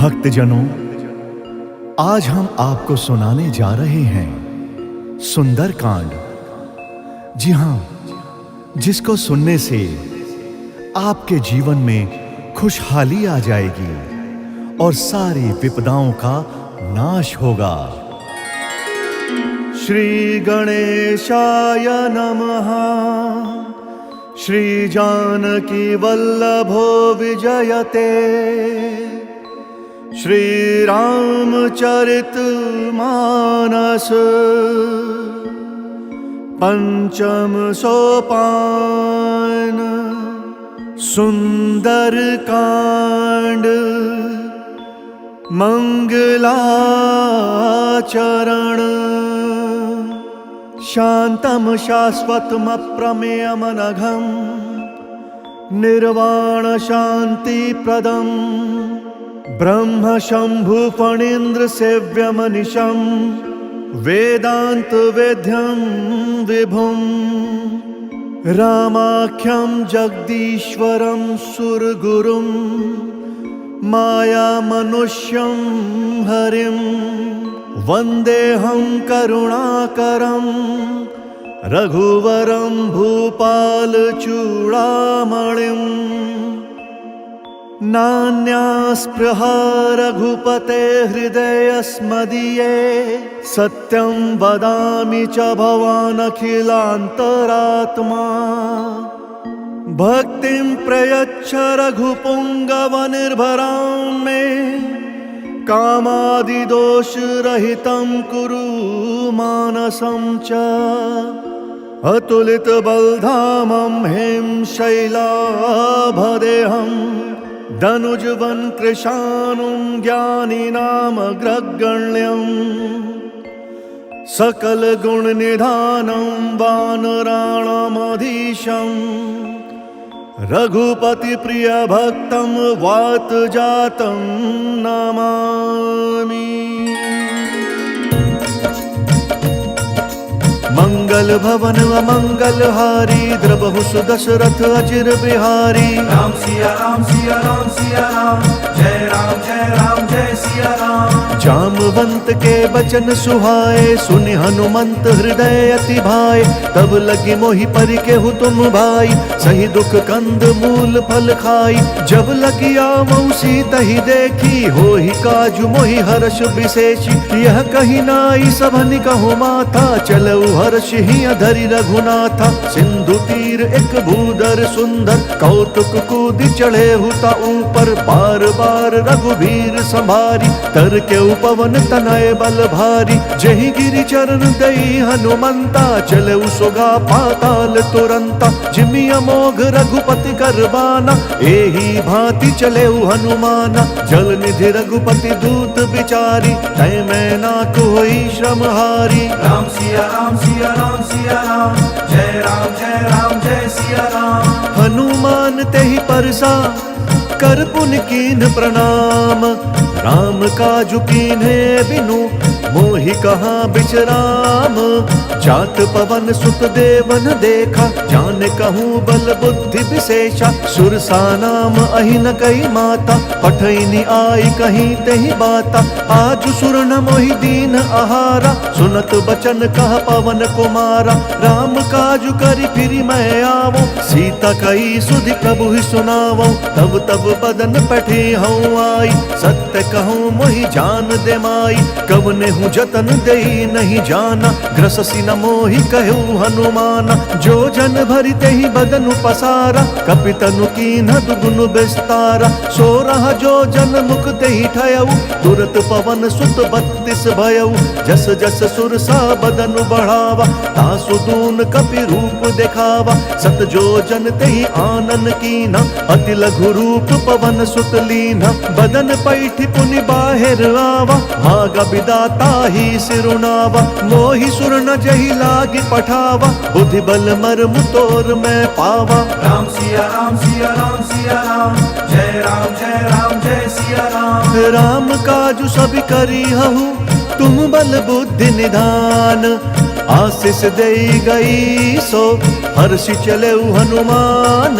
भक्तजनों, आज हम आपको सुनाने जा रहे हैं सुंदरकांड। जी हाँ, जिसको सुनने से आपके जीवन में खुशहाली आ जाएगी और सारी विपदाओं का नाश होगा। श्री गणेशाय नमः। श्री जानकी वल्लभो विजयते। श्री रामचरित मानस पंचम सोपान। सुंदरकांड मंगलाचरण। शांतम शाश्वतम अप्रमेयमनघम निर्वाण शांति प्रदम ब्रह्म शंभु फणीन्द्र सेव्यमनिशं वेदांत वेद्यं विभुं रामाख्यं जगदीश्वरं सुरगुरुं माया मनुष्यं हरिं वन्देऽहं करुणाकरं रघुवरं भूपाल चूड़ामणिं। नान्यास्पृहा रघुपते हृदयस्मदीये सत्यं वदामि च भवान् अखिलान्तरात्मा। भक्तिं प्रयच्छ रघुपुङ्गवनिर्भरां मे कामादिदोषरहितं कुरु मानसं च। अतुलितबलधामं हें शैलाभदेहं धनुजवन कृशानुं ज्ञानिनामग्रगण्यं। सकलगुणनिधानं वानराणामधीशं रघुपतिप्रियभक्तं वातजातं नमामि। मंगल भवन अमंगलहारी द्रबहु सुदशरथ अचिर बिहारी। राम सिया राम सिया राम सिया राम जय राम जय सिया राम। जामवंत के बचन सुहाए सुनि हनुमंत हृदय अति भाए। तब लगी मोहि परि केहु तुम भाई सही दुख कंद मूल फल खाई। जब लगी आवऊ सीतहि देखी होहि काजु मोहि हर्ष विशेषी। यह कही नाई सबनि कहु माथा चलऊ हर्ष ही अधरि रघुनाथा। सिंधु तीर एक भूधर सुंदर कौतुक कूद चढ़े हुता ऊपर। बार बार रघुवीर संभारी तर के उपवन तनय बल भारी। जहि गिरि चरण दई हनुमंता चले सुगा पाताल तुरंता। जिमि अमोघ रघुपति करबाना एही भांति चले हनुमाना। जल निधि रघुपति दूत बिचारी तय मैं ना कोई श्रम हारी। राम सिया राम सिया राम सिया राम जय राम जय सिया राम। हनुमान तेहि परसा कर पुन कीन्ह प्रणाम। राम काजु कीन्हे बिनु मोहि कहाँ बिचराम। जात पवन सुत देवन देखा जान कहूँ बल बुद्धि विशेषा। सुरसा नाम अहिन कई माता पठैनी आई कहीं तेहि बाता। आज सुर न मोहि दीन आहारा सुनत बचन कह पवन कुमारा। राम काजु करि फिरि मैं आवो सीता कई सुधि प्रभु ही सुनावो। तब तब बदन पठी हूँ आई सत्य कहूँ मोहि जान दे माई। कवने हूँ जतन देई नहीं जाना ग्रससी न मोहि कहूँ हनुमाना। जो जन भरि तेहि बदनु पसारा कपितनु कीन्ह दुगुनु विस्तारा। सो रहा जो जन मुख तेहि ठयऊ तुरत पवन सुत 32 भयऊ। जस जस सुरसा बदनु बढ़ावा तासु दून कपि रूप दिखावा। सत जो जन तेहि आनन कीन्हा अति लघु रूप पवन सुत लीन्हा। बदन पैठि पुनि बाहिर आवा भागा विदाता ही सिरुनावा। मोहि सुर न जहि लागी पठावा बुद्धि बल मर्म तोर मैं पावा। राम सिया राम सिया राम सिया राम जय राम जय सिया राम। राम काजु सब करी हहु तुम बल बुद्धि निधान। आशीष देई गई सो हर्षि चले हनुमान।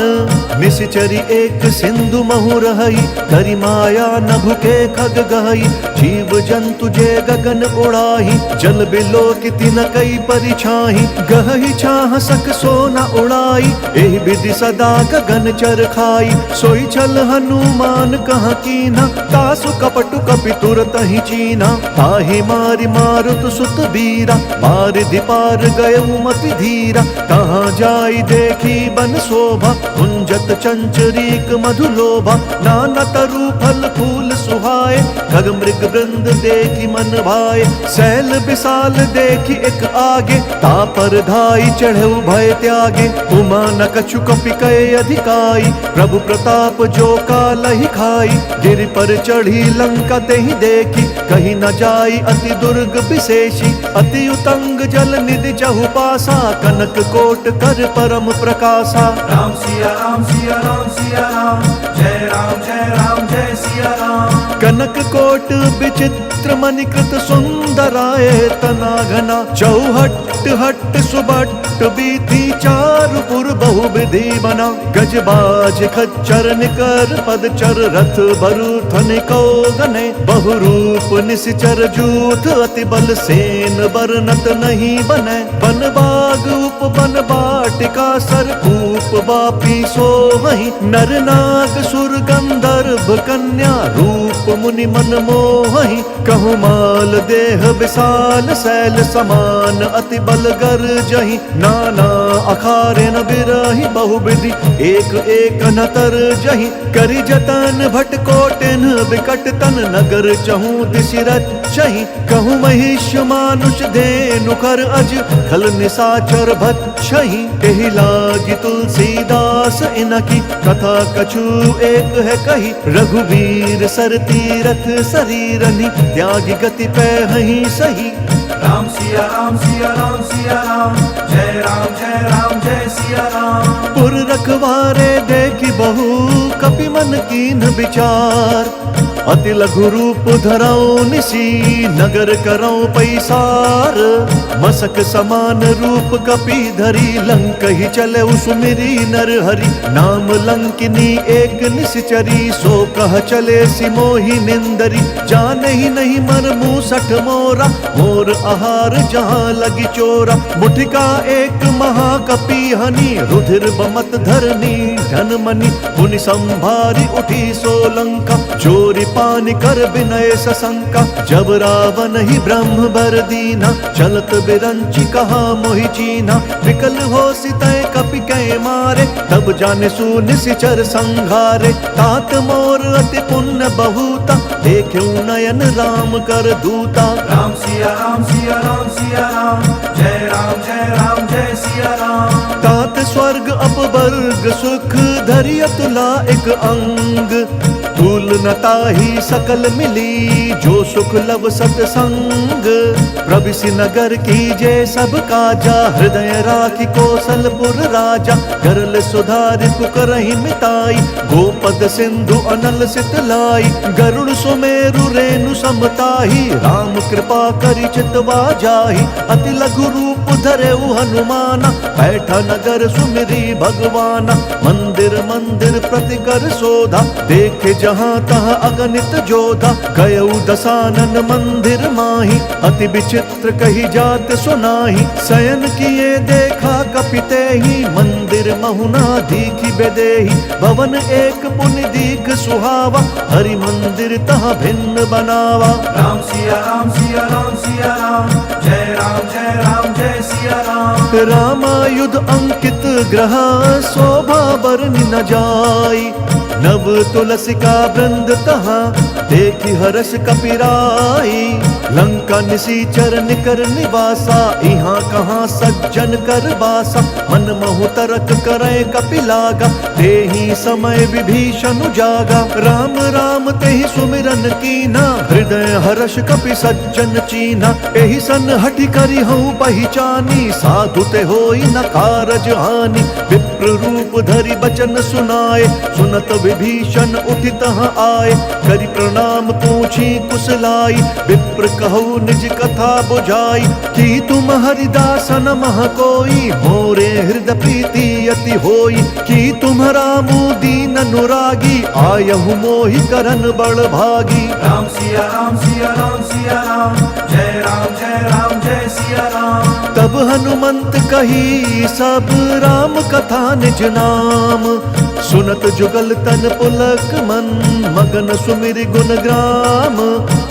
निश्चरी एक सिंधु महु रही, करी माया नभ के खग गहई। जीव जंतु जे गगन उड़ाही, जल बिलो किति न कई परिछाही। गहई छाह सक सो न उड़ाई, एहि विधि सदा गगन चर खाई। सोई छल हनुमान कहाँ कीना, तासु कपटु कपि तुरत ही चीना। ताहि मारि मारुत सुत बीरा, पार दिपार गयउ मति धीरा। कहाँ जाई देखी बन शोभा, कुंजत चंचरीक मधुलोभा। नाना तरु फल फूल सुहाए, खग मृग वृंद देखी मन भाए। सैल विशाल देखी एक आगे, तापर धाई चढ़े भय त्यागे। उमा न कछु कपि कहे अधिकाई, प्रभु प्रताप जो कालहि खाई। गिरि पर चढ़ी लंका तेहि देखी, कहीं न जाई अति दुर्ग विशेषी। अति उतंग जल निधि चहु पासा, कनक कोट कर परम प्रकाशा। राम सिया राम सिया राम सिया राम, जय राम जय सिया राम। कनक कोट विचित्र मणिकृत सुंदराय तना घना। चौहट हट सुबट बीथी, चारु पुर बहु विधि बना। गजबाज खच्चर निकर पदचर, रथ बरुथन को गने। बहुरूप निश्चर जूथ, अति बल सेन बरनत नहीं बने। बन बाग उप बन बाटिका, सरकूप बापी सोहहि। नर नाग सुर गंधर्व कन्या, रूप मुनि मन मोहि। कहु माल देह विशाल, शैल समान अति बल गर्जहि। नाना अखारे न बिरहि, बहुविधि एक एक न तरजहि। करि जतन भट कोटिन विकट तन, नगर चहु दिशि रचहि। कहु महिष मानुष धेनु खर अज, खल निशाचर भक्षहि। एहि लागी तुलसीदास इनकी, कथा कछु एक है कही। रघुवीर सर तीरथ शरीरनि, त्यागी गति पैहि सही। राम सिया राम सिया राम सिया राम, जय राम जय सिया राम। पुर रखवारे देखी बहु, कपि मन कीन विचार। अति लघु रूप धरऊ निसी, नगर करऊ पैसार। मसक समान रूप कपि धरी, लंक ही चले सुमिरी नर हरि। नाम लंकिनी एक निश्चरी, सो कह चले सिमोहि निंदरी। जान ही नहीं मर मूसठ मोरा, मोर आहार जहाँ लगी चोरा। मुठिका एक महाकपि हनि, रुधिर बमत धरनी धन मनि। मुनि संभारी उठी सोलंका, चोरी पानी कर विनय सशंका। जब रावण ही ब्रह्म बर दीना, चलत बिरंची कहा मोहि चीना। विकल हो सितय कपि कै मारे, तब जाने सु निशिचर संघारे। तात मोर अति पुण्य बहुता, देख्यु नयन राम कर दूता। राम सिया राम सिया राम सिया राम, जय राम जय सिया राम। तात स्वर्ग अपवर्ग सुख, धरि अतुला एक अंग। तुल नता ही सकल मिली, जो सुख लब सतसंग। प्रविशि नगर कीजे सब काजा, हृदय राखी कौशलपुर राजा। करल सुधारि पुकरहि मिताई, गोपद सिंधु अनल सितलाई। गरुड़ सुमेरु रेणु समताही, राम कृपा करि चितवा जाहि। अति लघु रूप धरेउ हनुमाना, बैठा नगर सुमिरी भगवाना। मंदिर मंदिर प्रति कर शोधा, देखे जहाँ तहाँ अगणित जोधा। गयउ दसानन मंदिर माही, अति विचित्र कही जात सुनाही। शयन किए देखा कपिते ही, मंदिर महुना दीखी बेदेही। भवन एक पुनि दीख सुहावा, हरि मंदिर तहाँ भिन्न बनावा। राम सिया राम सिया राम सिया राम, जय राम जय सिया राम। रामायुध अंकित ग्रह, शोभा बरनि न जाई। नव तुलसिका वृंद तहाँ, देखी हर्ष कपिराई। लंका निशीचर निकर निवासा, यहाँ कहाँ सज्जन कर बासा। मन महु तरक करे कपिलागा, तेहि समय विभीषण जागा। राम राम तेहि सुमिरन कीना, हृदय हर्ष कपि सज्जन चीना। एहि सन हठि करि हूँ पहिचानी, साधु ते होई न कारज हानि। विप्र रूप धरि बचन सुनाए, सुनत विभीषण उठि तहाँ आए। करि प्रणाम पूछी कुशलाई, विप्र कहु निज कथा बुझाई, कि तुम हरिदासन मह कोई, मोरे हृदय प्रीति अति होई। कि तुम्हारा दीन अनुरागी, आयहु मोहि करन बड़ भागी। राम सिया राम सिया राम सिया राम, जय राम जय सिया राम। तब हनुमंत कही सब राम कथा निज नाम, सुनत जुगल तन पुलक मन, मगन सुमिर गुण ग्राम।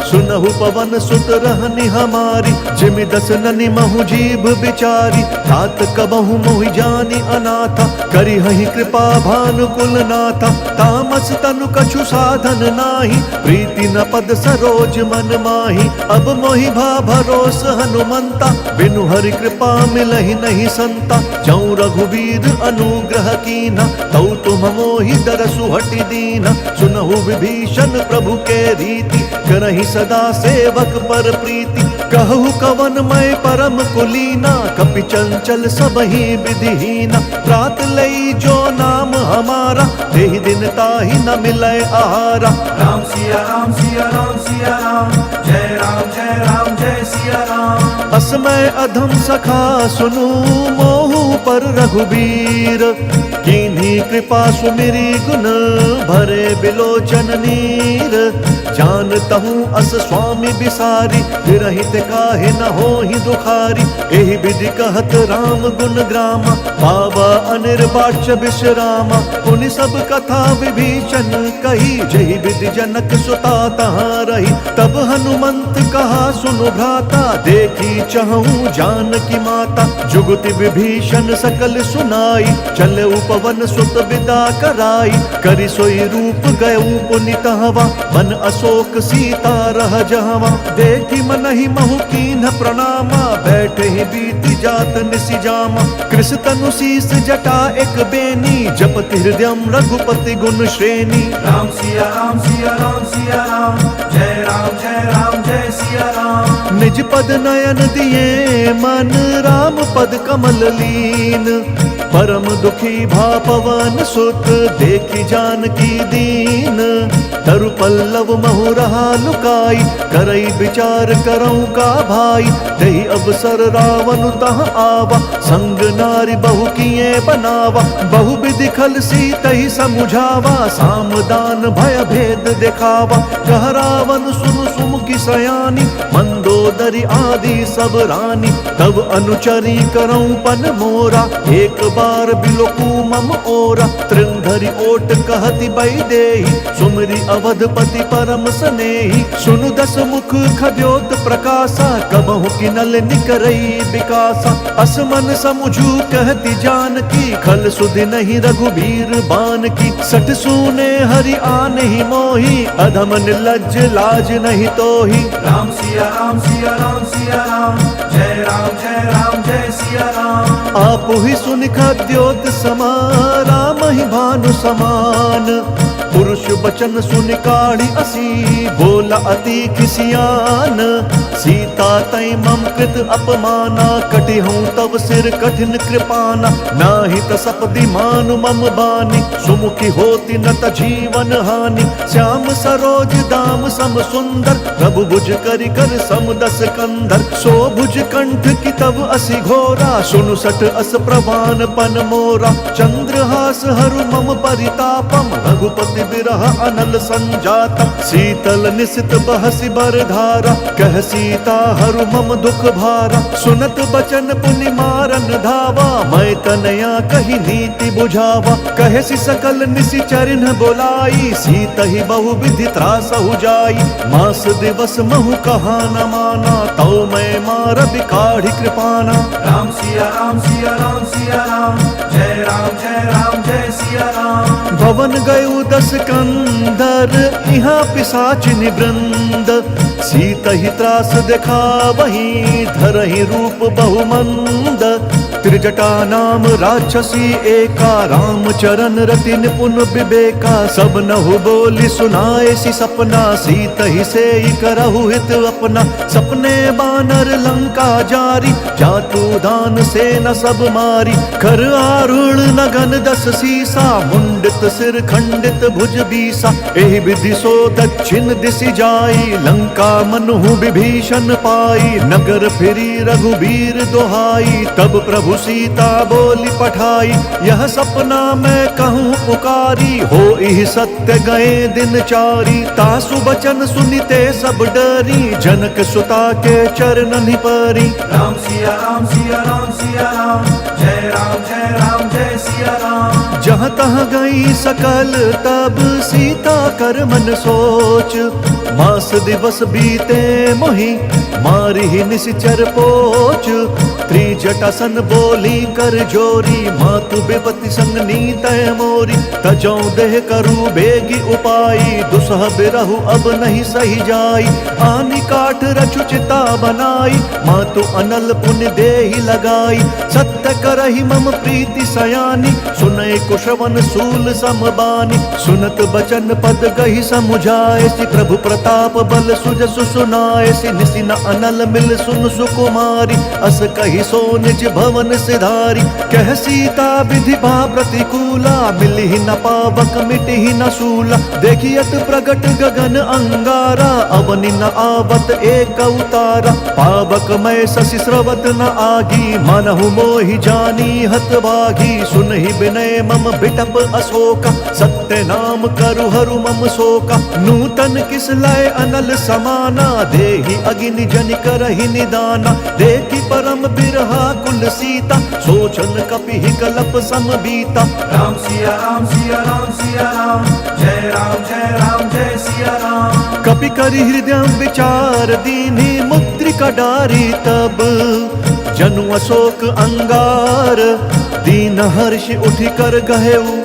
सुनहु पवन सुत रहनि हमारी, जिमि दस ननि महु जीभ बिचारी। तात कबहु मोहि जानि अनाथा, करिहहि कृपा भानुकुल नाथा। तामस तनु कछु साधन नाही, प्रीति न पद सरोज मन माही। अब मोहि भा भरोस हनुमंता, बिनु हरि कृपा मिलहि नहीं संता। जौं रघुवीर अनुग्रह कीना, तौ तुम मोहि दरसु हटि दीना। सुनहु विभीषण प्रभु के रीति, करहि सदा सेवक पर प्रीति। कहु कवन मैं परम कुलीना, कपि चंचल सबहि विधिहीना। त्रात लई जो नाम हमारा, तेहि दिन ताहि न मिलै आहारा। राम सिया राम सिया राम सिया राम, जय राम जय सिया राम। असमय अधम सखा सुनु, मोहु पर रघुबीर। कीन्ही कृपा सुमिरी गुण, भरे बिलोचन नीर। जानतहु अस स्वामी बिसारी, विरहित काहे न होहि दुखारी। एहि विधि कहत राम गुण ग्रामा, पावा अनिर्वाच्य विश्रामा। पुनि सब कथा विभीषण कही, जहि विधि जनक सुता तहाँ रही। तब हनुमंत कहा सुनु भ्राता, देखी चहूँ जानकी माता। जुगति विभीषण सकल सुनाई, चले उपवन सुत विदा कराई। करि सोई रूप गयऊ पुनि तहवा, मन अशोक सीता रह जहवा। देखी मनहि महु कीन्ह प्रणामा, बैठे ही बीती जात निसि जामा। कृष तनु शीस जटा एक बेनी, जपति हृदयम रघुपति गुण श्रेणी। राम सिया राम सिया राम सिया राम, जय राम जय सिया राम। निज पद नयन दिए मन, राम पद कमल लीन। परम दुखी भा पवन सुत, देखी जानकी दीन। तरु पल्लव महु रहा लुकाई, करई विचार करऊं का भाई। तेहि अवसर रावण तह आवा, संग नारी बहु किए बनावा। बहु विधि खल सीतहि समुझावा, सामदान भय भेद दिखावा। कह रावण सुनु सुमुखी सयानी, मंदोदरी आदि सब रानी। तब अनुचरी करऊं पन मोरा, एक बार बिलोकू मम ओरा। तृंधरि ओट कहति बैदेही, सुमरि अवधपति परम सनेही। सुनु दस मुख खद्योत प्रकाशा, कबहु किनल निकरई विकासा। असमन समुझू कहति जानकी, खल सुधि नहीं रघुबीर बान की। सठ सूने हरि आनहि मोहि, अधम निर्लज्ज लाज नहीं तोहि। राम सिया राम सिया राम सिया राम, जय राम जय सिया राम। आपु ही सुनि खद्योत समा, राम ही भानु समान। पुरुष बचन सुनि काढ़ी असी, बोला अति खिसियान। सीता तै मम कृत अपमाना, कटिहूँ तब सिर कठिन कृपाना। नाहि त सपदि मानु मम बानी, सुमुखी होती न त जीवन हानि। श्याम सरोज दाम सम सुंदर, प्रभु भुज करि कर सम दस कंधर। सो भुज कंठ की तब असि घोरा, सुनु सठ अस प्रवान पन मोरा। चंद्रहास हरु मम परितापम, रघुपति बिरह अनल संजातम। शीतल निसित बहसि बरधारा, कह सीता हरु मम दुख भारा। सुनत बचन पुनि मारन धावा, मैं तनया कही नीति बुझावा। कहसि सकल निसि चरिन बोलाई, सीतहि बहु विधि त्रासहु जाई। मास दिवस महु कहा न माना, तौ मैं मार बिकाढ़ी कृपाना। राम सिया राम सिया राम सिया राम, जय राम जय सिया राम। भवन गयु दस कंदर, यहाँ पिशाचिनि वृंद। सीतहि त्रास देखा वही, धरहि रूप बहुमंद। त्रिजटा नाम राक्षसी एका, राम चरण रति निपुण विवेका। सब नहु बोली सुनाए सी सपना, सीत ही से करहु हित अपना। सपने बानर लंका जारी, जातु दान से न सब मारी। खर आरूढ़ नगन दस सीसा, मुंडित सिर खंडित भुज बीसा। एहि विधि सो दक्षिण दिशि जाई, लंका मनहु विभीषण पाई। नगर फिरी रघुबीर दोहाई, तब प्रभु सीता बोली पठाई। यह सपना मैं कहूँ पुकारी, हो इह सत्य गए दिन चारी। तासु बचन सुनिते सब डरी, जनक सुता के चरणनि परी। राम सिया राम सिया राम सिया राम, जय राम जय सिया राम। जहाँ तहाँ गई सकल तब सीता कर मन सोच। मास दिवस बीते मोहि, मारी ही निशिचर पोच। त्रिजटा सन बोली कर जोरी, मातु विपति संग नीतय मोरी। तजौ देह करु बेगी उपाई, दुसह बिरहु अब नहीं सही जाई। आनि काठ रचु चिता बनाई, मातु अनल पुण्य देहि लगाई। सत्य करहि मम प्रीति सयानी, सुनय कुशवन सूल समबानी। सुनत बचन पद गहि समुझाए, सि प्रभु प्रताप बल सुजसु सुनाए। सि निसि न अनल मिल सुन सुकुमारी, अस कहि सो निज भवन सिधारी। कह सीता विधि भा प्रतिकूला, मिलहि न पावक मिटहि न सूला। देखियत प्रगट गगन अंगारा, अवनि न आवत एक अवतारा। पावक मैं शशि स्रवत न आगी, मनहु मोहि जानी हत भागी। सुनहि विनय मम बिटप अशोका, सत्य नाम करु हरु मम शोका। नूतन किस लय अनल समाना, देहि अगिनि जनि करहि निदाना। देखि परम बिरहा कुल सीता, सोचन कपिहि कलप सम बीता। राम सिया राम सिया राम सिया राम, जय राम जय सिया राम। कपि करि हृदय विचार दीन्हि, मुद्रिका डारी तब जनु अशोक अंगार। दीन हर्षि उठि कर गहेउ,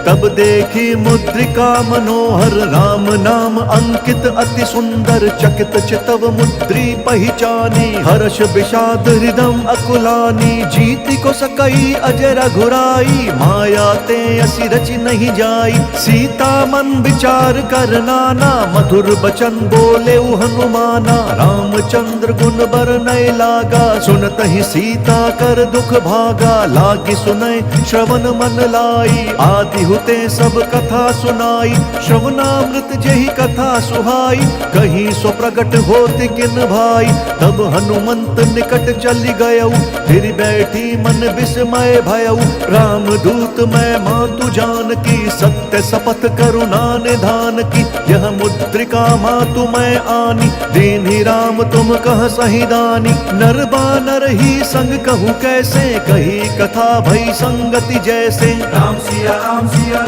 तब देखी मुद्रिका मनोहर। राम नाम अंकित अति सुंदर, चकित चितव मुद्री पहिचानी। हर्ष विषाद हृदय अकुलानी, जीति को सकई अजय रघुराई। माया ते असि रचि नहीं जाई, सीता मन विचार कर नाना। मधुर बचन बोले हनुमाना, रामचंद्र गुण बरनय लागा। सुनत ही सीता कर दुख भागा, लागी सुनय श्रवण मन लाई। आदि हुते सब कथा सुनाई, श्रवणामृत जेहि कथा सुहाई। कहीं सो प्रगट होति किन भाई, तब हनुमंत निकट चली गयऊ। फिर बैठी मन विस्मय भयऊ, राम दूत मैं मातु जानकी। सत्य शपथ करुणा निधान की, यह मुद्रिका मातु मैं आनी। दीन्हि राम तुम कह सही दानी, नर बानर ही संग कहूँ कैसे। कही कथा भई संगति जैसे। राम सिया राम सिया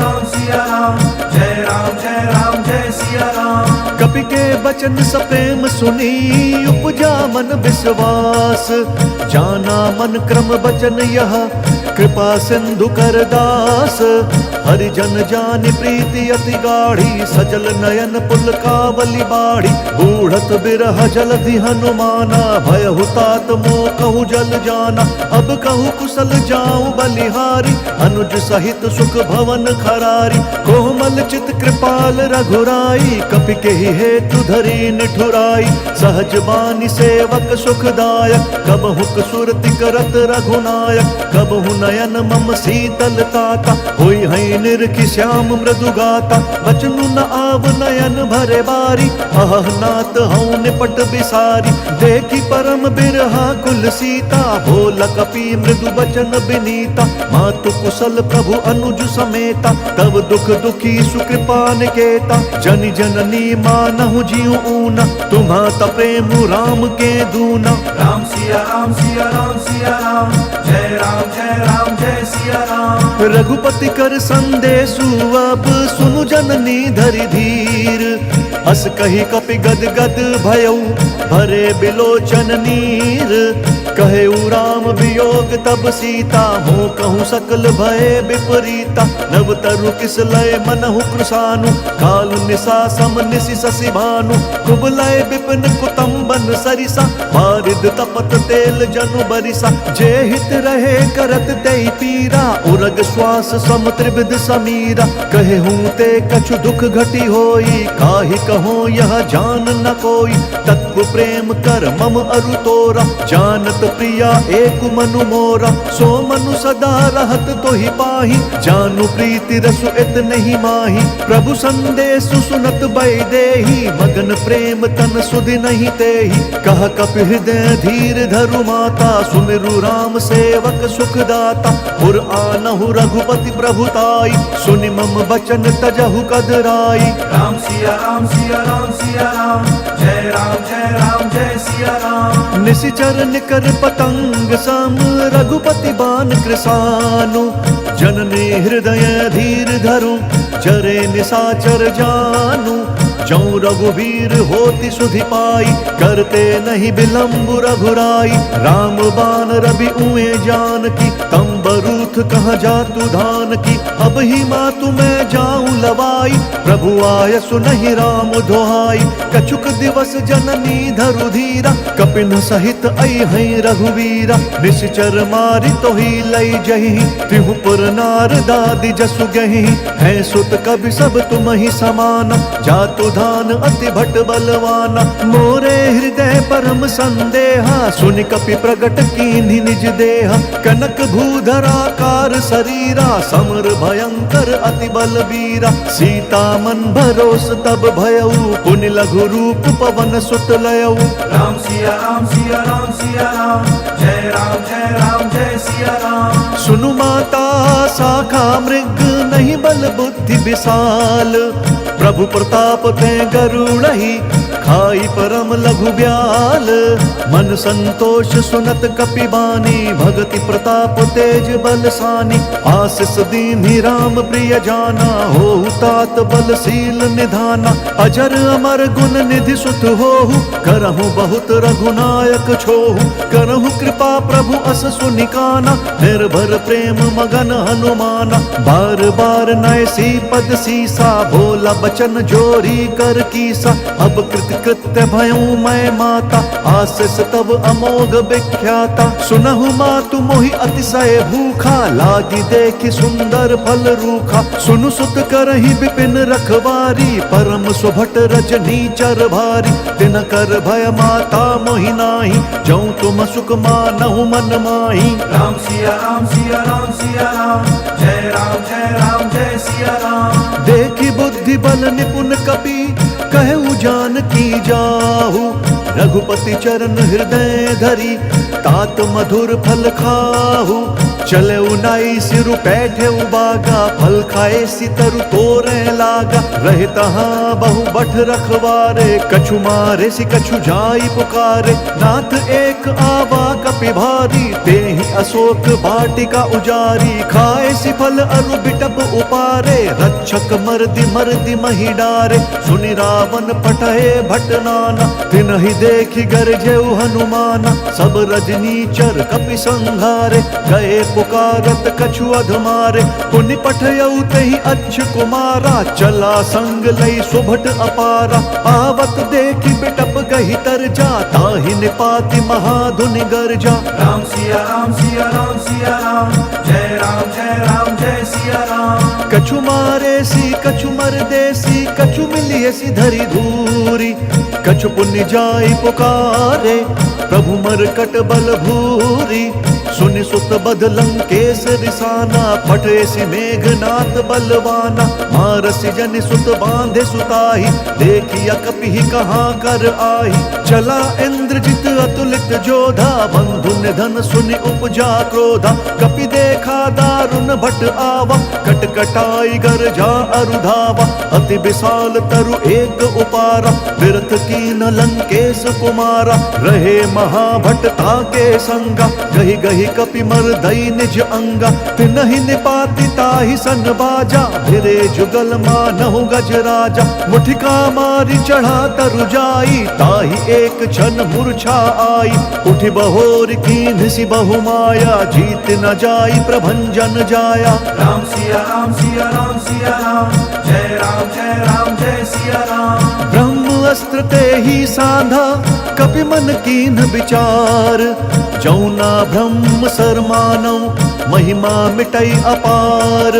राम, जय राम जय सिया राम। कपि के बचन सप्रेम सुनी, उपजा मन विश्वास। जाना मन क्रम बचन यह, कृपा सिंधु कर दास। हरिजन जानि प्रीति अति गाढ़ी, सजल नयन पुलकावली बाढ़ी। बूढ़त बिरह जलधि हनुमाना, भयहु तात मोह कहु जल जाना। अब कहु कुशल जाऊं बलिहारी, अनुज सहित सुख भवन खरारी। कोमल चित कृपाल रघुराई, कपि केहि हेतु धरि निठुराई। सहज बानी सेवक सुखदायक, कबहु सुरति करत रघुनायक। कबहु नयन मम शीतल ताता, होई है निरखि श्याम मृदु गाता। बचनु न आव नयन भरे बारी, अह नाथ हऊँ निपट बिसारी। देखी परम बिरहा कुल सीता, बोल कपि मृदु बचन बिनीता। मातु कुशल प्रभु अनुज समेता, तब दुख दुखी सुकृपा निकेता। जनि जननी मानहु जीव ऊना, तुम्हा प्रेम राम के दूना। राम सिया राम सिया राम, जय राम जय सिया राम। रघुपति कर संदेशु अब सुनु जननी धरि धीर। अस कही कपि गद गद भयऊ, भरे बिलोचन नीर। कहे राम वियोग तब सीता, हो कहूँ सकल भय विपरीता। नव तरु किस लय मनहु कृशानु, कालु निशा सम निशि शशि भानु। कुबलय विपिन कुतुम्बन सरिसा, बारिद तपत तेल जनु बरिसा। जे हित रहे करत तेहि पीरा, उरग श्वास सम त्रिविध समीरा। कहे हूँ ते कछु दुख घटी होई, काहि कहो यह जान न कोई। तत्व प्रेम कर मम अरु तोरा, जानत प्रिया एक मनु मोरा। सो मनु सदा रहत तोहि पाहि, जानु प्रीति रसु इत नहीं माही। प्रभु संदेश सुनत बैदेही, मगन प्रेम तन सुधि नहीं तेहि। कह कपि हृदय धीर धरु माता, सुमिरु राम सेवक सुखदाता। पुर आनहु रघुपति प्रभुताई, सुनि मम बचन तजहु कदराई। राम सिया राम सिया राम सिया राम, जय राम जय सिया राम। निशिचर निकर पतंग सम, रघुपति बान कृसानु। जननी हृदय धीर धरु, जरे निशाचर जानु। जौ रघुवीर होति सुधि पाई, करते नहीं विलंब रघुराई। राम बान रवि उए जानकी, तम बरूथ कहाँ जातु धान की। अब ही मातु मैं जाऊं लवाई, प्रभु आय सुनहि राम दोहाई। कछुक दिवस जननी धरु धीरा, कपिन सहित अइहै रघुवीरा। निश्चर मारि तोहि लई जहि, तिहु पुर नार दादि जसु गहि। है सुत कवि सब तुम ही समाना, जातु धान अति भट बलवाना। मोरे हृदय परम संदेहा, सुनि कपि प्रगट कीन्हि निज देहा। कनक भूधराकार शरीरा, समर भयंकर अति बलबीरा। सीता मन भरोस तब भयउ, पुनि लघु रूप पवन सुत लयउ। राम सिया राम सिया राम सिया राम, जय राम जय सिया राम। सुनु माता शाखा मृग, नहीं बल बुद्धि विशाल। प्रभु प्रताप ते गरुड़हि, खाई परम लघु ब्याल। मन संतोष सुनत कपि बानी, भगति प्रताप तेज बलसानी। आशीष दीन्हि राम प्रिय जाना, होहु तात बलशील निधाना। अजर अमर गुण निधि सुत होहु, करहु बहुत रघुनायक छोहु। करहु कृपा प्रभु अस सुनिकाना, निर्भर प्रेम मगन हनुमाना। बार बार नयसी पद सीसा, बोला बचन जोरी कर कीसा। अब कृत्य भयऊ मैं माता, आशीष तब अमोघ विख्याता। सुनहु मातु मोहि अतिशय भूखा, लागी देखि सुंदर फल रूखा। सुनु सुत करहि विपिन रखवारी, परम सुभट रजनी चर भारी। तिन कर भय माता मोहि नाही, जऊँ तुम सुख मानहु मन माही। राम सिया राम सिया राम सिया राम, जय राम जय सिया राम। देखि बुद्धि बल निपुण कपि, कहु जानकी जाहु। रघुपति चरण हृदय धरी, तात मधुर फल खाहु। चले उनाई सिरु बैठे बागा, फल खाए सितरु तोरे लागा। रहे तहाँ बहु बठ रखवारे, कछु मारे सि कछु जाई पुकारे। नाथ एक आवा कपि भारी, तेहि अशोक वाटिका उजारी। खाए सि फल अरु बिटप उपारे, रक्षक मर्दि महि डारे। सुनि रावण पटहे भट नाना, तिनहि देखि गरजेउ हनुमाना। सब रजनीचर कपि संघारे, गए पुकारत कछु अधमारे। पुनि पठयउ तेहि अच्छ कुमारा, चला संग लई सुभट अपारा। आवत देखि बिटप गहि तरजा, ताहि निपाति महाधुनि गर्जा। राम सिया राम सिया राम सिया राम, जय राम जय सिया राम। कछु मारे सी कछु मर देसी, कछु मिलिए सी धरि धूरी। कछु पुण्य जाई पुकारे, प्रभु मरकट बल भूरी। सुनि सुत बद लंकेश रिसाना, फटे सि मेघनाथ बलवाना। मारसि जनि सुत बांधे सुताही, देखिया कपि कहाँ कर आही। चला इंद्रजित अतुलित जोधा, बंधु निधन सुनि उपजा क्रोधा। कपि देखा दारुण भट आवा, कटकटाई गर्जा अरुधावा। अति विशाल तरु एक उपारा, विरथ कीन लंकेश कुमारा। रहे महाभट ताके संगा, गहि गहि तेहि कपि मर्दई निज अंगा, तिनहि निपाति ताहि सन बाजा, भिरे जुगल मानहु गज राजा। मुठिका मारी चढ़ा तरु जाई, ताहि एक क्षण मूर्छा आई। उठि बहोर कीन्ह सि बहु माया, जीत न जाई प्रभंजन जाया। राम सिया राम सिया राम सिया राम, जय राम जय सिया राम। ब्रह्म अस्त्र ते ही साधा, कपि मन कीन्ह विचार। जौना ब्रह्म सर मानव, महिमा मिटई अपार।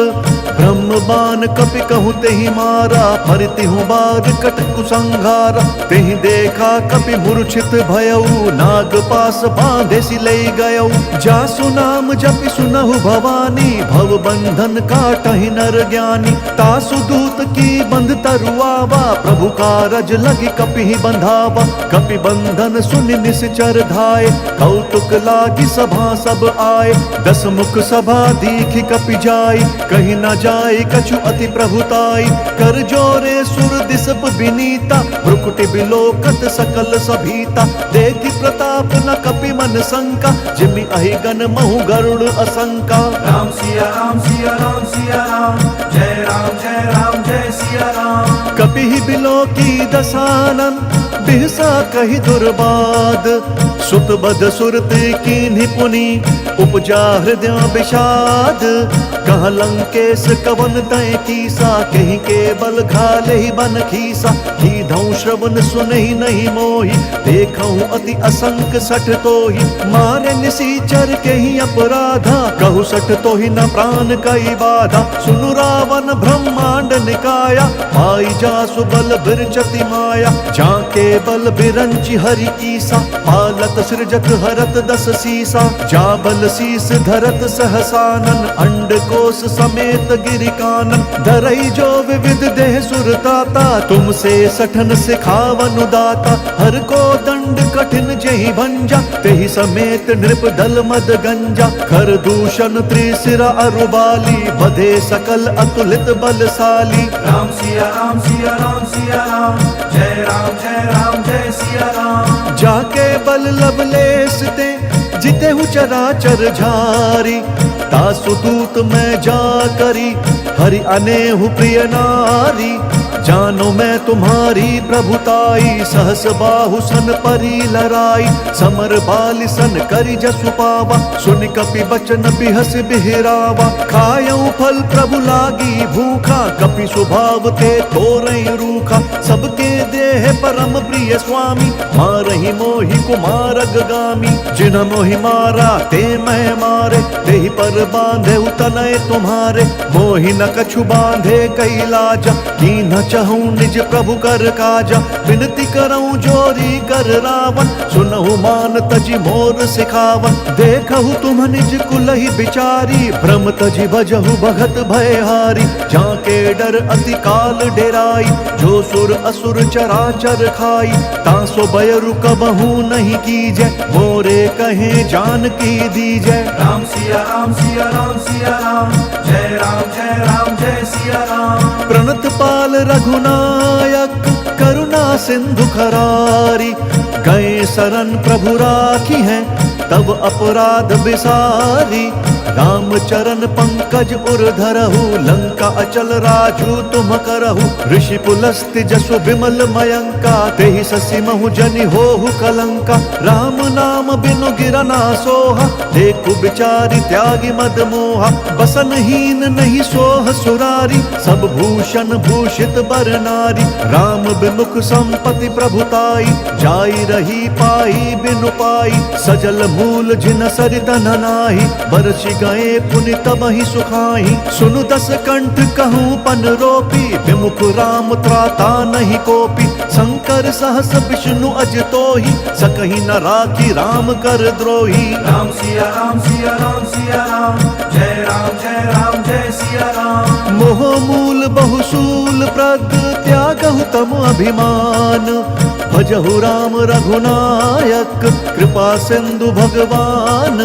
ब्रह्म बाण कपि कहूँ तेहि मारा, फरतिहु बार कट कुसंहारा। तेहि देखा कपि मूर्छित भयऊ, नाग पास बांधे सि लई गयऊ। जासु नाम जपि सुनहु भवानी, भव बंधन काटहि नर ज्ञानी। तासु दूत की बंध तरुआवा, प्रभु कारज लगी कपि बंधावा। कपि बंधन सुनि निश्चर धाये, कौतुक लागी सभा सब आए। दस मुख सभा दीखि कपि जाई, कहीं न जाय कछु अति प्रभुताई। कर जोरे सुर दिसप विनीता, भ्रुकुटि बिलोकत सकल सभीता। देखि प्रताप न कपि मन शंका, जिमि अहि गण महु गरुड़ असंका। राम सिया राम सिया राम सिया राम, जय राम जय सिया राम। कपि बिलोकी दसानन, बिहसा कहि दुर्बाद। सुत बद सुरत कीन्हि पुनि, उपजा हृदय विषाद। कह लंकेश कवन तय कीसा, कहीं केवल घाले ही बन खीसा। कीधौ श्रवण सुनहि नहीं मोहि, देखऊं अति असंक सठ तोहि। मारे निसीचर केहि अपराधा, कहु सठ तोहि न प्राण कई बाधा। सुनु रावण ब्रह्मांड निकाया, पाई जासु बल बिरचति माया। जाके बल बिरंचि हरि ईसा, पालत सृजत हरत दस सीसा। जा बल शीस धरत सहसानन, अंड कोश समेत गिरि कानन। धरई जो विविध देह सुरताता, तुमसे सठन सिखावन दाता। हर को दंड कठिन जेहि भंजा, तेहि समेत नृप दल मद गंजा। खर दूषण त्रिशिरा अरुबाली, बधे सकल अतुलित बलशाली। राम सिया राम सिया राम सिया राम, जय राम जय सिया राम। जाके बल लवलेस ते, जितेहु चराचर झारी। तासु दूत मैं जा करी, हरि अनेहु प्रिय नारी। जानो मैं तुम्हारी प्रभुताई, सहस बाहु सन परी लराई। समर बालि सन करि जसु पावा, सुनि कपि बचन बिहस बिहरावा। खायऊ फल प्रभु लागी भूखा, कपि स्वभाव ते तोरई रूखा। सबके देह परम प्रिय स्वामी, मारहि मोहि कुमार अगगामी। जिन्ह मोहि मारा ते मैं मारे, तेहि पर बांधे तनय तुम्हारे। मोहि न कछु बांधे कैलाजा, कीन्ह चहूँ निज प्रभु कर काजा। विनती करऊँ जोरी कर रावण, सुनहु मान तजि मोर सिखावन। देखहु तुम निज कुलहि बिचारी, भ्रम तजि भजहु भगत भयहारी। जाके डर अति काल डेराई, जो सुर असुर चराचर खाई। तासो बयरु कबहू नहीं कीजै, मोरे कहे जानकी दीजै। राम सिया राम सिया राम सिया राम, जय राम जय सिया राम। प्रणत पाल रघुनायक, करुणा सिंधु खरारी। गए शरण प्रभु राखी हैं, तब अपराध बिसारी। राम चरण पंकज उर धरहु, लंका अचल राजू तुम करहु। ऋषि पुलस्त्य जसु विमल मयंका, तेहि ससि महु जनि होहु कलंका। राम नाम बिनु गिरना सोहा, देखु बिचारी त्यागी मद मोहा। बसनहीन नहीं सोह सुरारी, सब भूषण भूषित बर नारी। राम बिमुख संपत्ति प्रभुताई, जाई रही पाई बिनु पाई। सजल मूल जिन सरित नाही, बरसि गए पुनि तबहि सुखाई। सुनु दस कंठ कहूँ पन रोपी, विमुख राम त्राता नहीं कोपी। शंकर सहस विष्णु अज तोहि, सकहि न राखी राम कर द्रोही। राम सिया राम सिया राम सिया राम, जय राम जय सिया राम। मोह मूल बहुसूल प्रद, त्यागहु तम अभिमान। भजहु राम रघुनायक, कृपा सिंधु भगवान।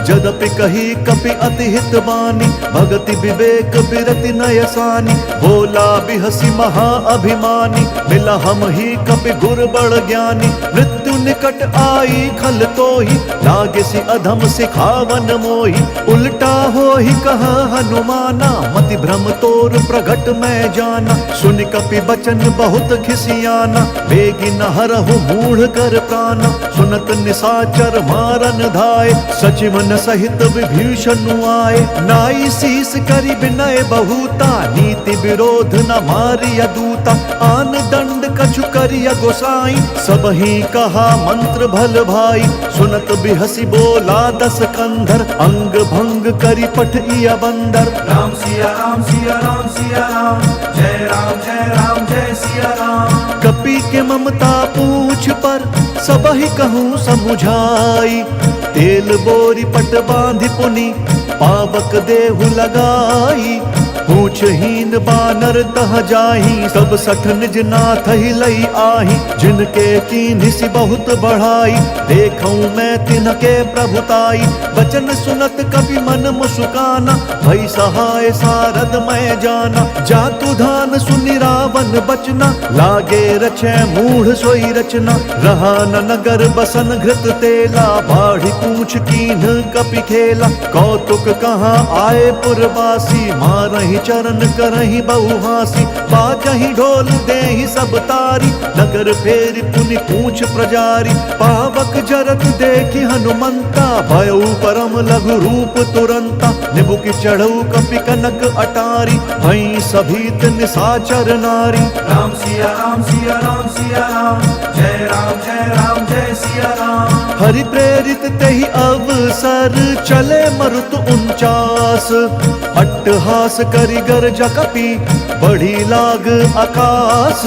जदपि कही कपि अति हित बानी, भगति विवेक बिरति नयसानी। बोला बिहसी महा अभिमानी, मिला हम ही कपि गुर बड़ ज्ञानी। मृत्यु निकट आई खल तोहि, लागे सी अधम सिखावन मोहि। उल्टा हो ही कहा हनुमाना, मति भ्रम तोर प्रगट मैं जाना। सुन कपि बचन बहुत खिसियाना, बेगी न हरहु मूढ़ कर प्राणा। सुनत निशाचर मारन धाय, सचिवन सहित विभीषण आए। नाई शीस करि विनय बहुता, नीति विरोध न मारिय दूता। आन दंड कछु करिय गोसाई, सबहि कहा मंत्र भल भाई। सुनत बिहसी बोला दस कंधर, अंग भंग करि पठिय बंदर। राम सिया राम सिया राम सिया राम, जय राम जय राम जय सिया राम। कपि के ममता पूछ पर, सबहि कहूँ समुझाई। तेल बोरी पट बांधि पुनि, पावक देहु लगाई। पूछहीन बानर तह जाही, सब सठ निज नाथ ही लई आही। जिनके कीन्हि सि बहुत बढ़ाई, देखऊं मैं तिनके प्रभुताई। बचन सुनत कपि मन मुस्काना, भई सहाय सारद मैं जाना। जातु धान सुनि रावण बचना, लागे रचै मूढ़ सोई रचना। रहा न नगर बसन घृत तेला, बाढ़ी पूछ कीन्ह कपि खेला। कौतुक कहाँ आए पुरवासी, मारहि चरण करहि बहुहासी। बाजहि ढोल देहि सब तारी, नगर फेरि पुनि पूछ प्रजारी। पावक जरत देखि हनुमंता, भयउ परम लघु रूप तुरंता। निबुकि चढ़ऊ कपि कनक अटारी, भई सभीत निशाचर नारी। राम सिया राम सिया राम सिया राम, जय राम जय सिया राम। हरि प्रेरित तेहि अवसर, चले मरुत 49। अट्टहास करि गर्ज कपि, बढ़ी लाग आकाश।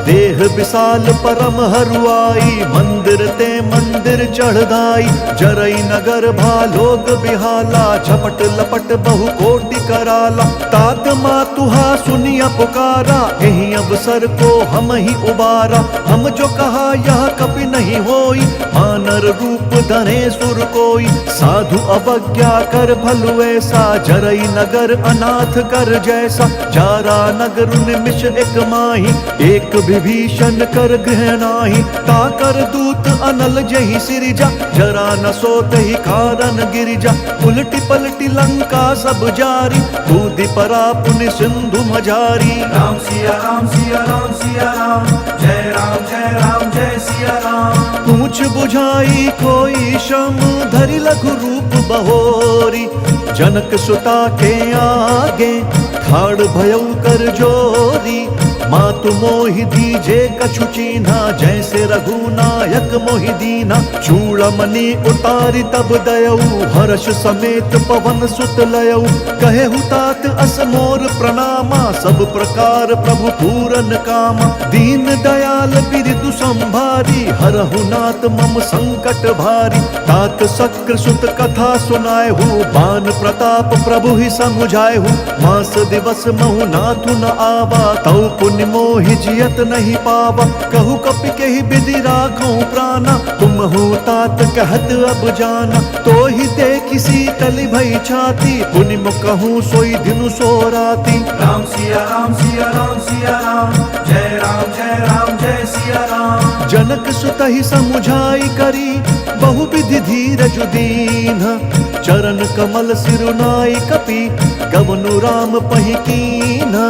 देह विशाल परम हरुआई, मंदिर ते मंदिर चढ़ दाई। जरई नगर भालोग बिहाला, झपट लपट बहु कोटि कराला। तात मातुहा सुनिया पुकारा, एहि अवसर को हम ही उबारा। हम जो कहा यह कपि नहीं होई, मानर रूप धरे सुर कोई। साधु अवज्ञा कर भलु ऐसा, जरई नगर अनाथ कर जैसा। जारा नगर निमिष एक माही, एक विभीषण कर गृह नाही। ताकर दूत अनल जहि सिरिजा, जरा न सोतहि कारण गिरिजा। उलटी पलटी लंका सब जारी, कूदि परा पुनि सिंधु मझारी। राम सिया राम सिया राम सिया राम, जय राम जय सिया राम। पूछ बुझाई कोई श्रम, धरि लघु रूप बहोरी। जनक सुता के आगे, ठाड़ भयउ कर जोरी। मातु मोहि दीजे कछु चीन्हा, जैसे रघुनायक मोहि दीना। चूड़मणि उतारी तब दयऊ, हर्ष समेत पवन सुत लयऊ। कहे हुतात अस मोर प्रणामा, सब प्रकार प्रभु पूरन कामा। दीन दयाल बिरदु संभारी, हरहु नाथ मम संकट भारी। तात शक्र सुत कथा सुनाएहु, बान प्रताप प्रभु ही समुझाएहु। मास दिवस महु नाथु न आवा, तौ पुण्य मोहि जियत नहीं पावा। कहु कपि केहि विधि राखऊं प्राणा, तुम हो तात कहत अब जाना। तो ही देखि शीतल भई छाती, पुनि कहूँ सोई दिनु सो राती। राम सिया राम सिया राम सिया राम, जय राम जय सिया राम। जनक सुत ही समुझाई करी, बहु विधि धीरज दीन। चरण कमल सिरुनाई कपि, गवनु राम पहि कीन्हा।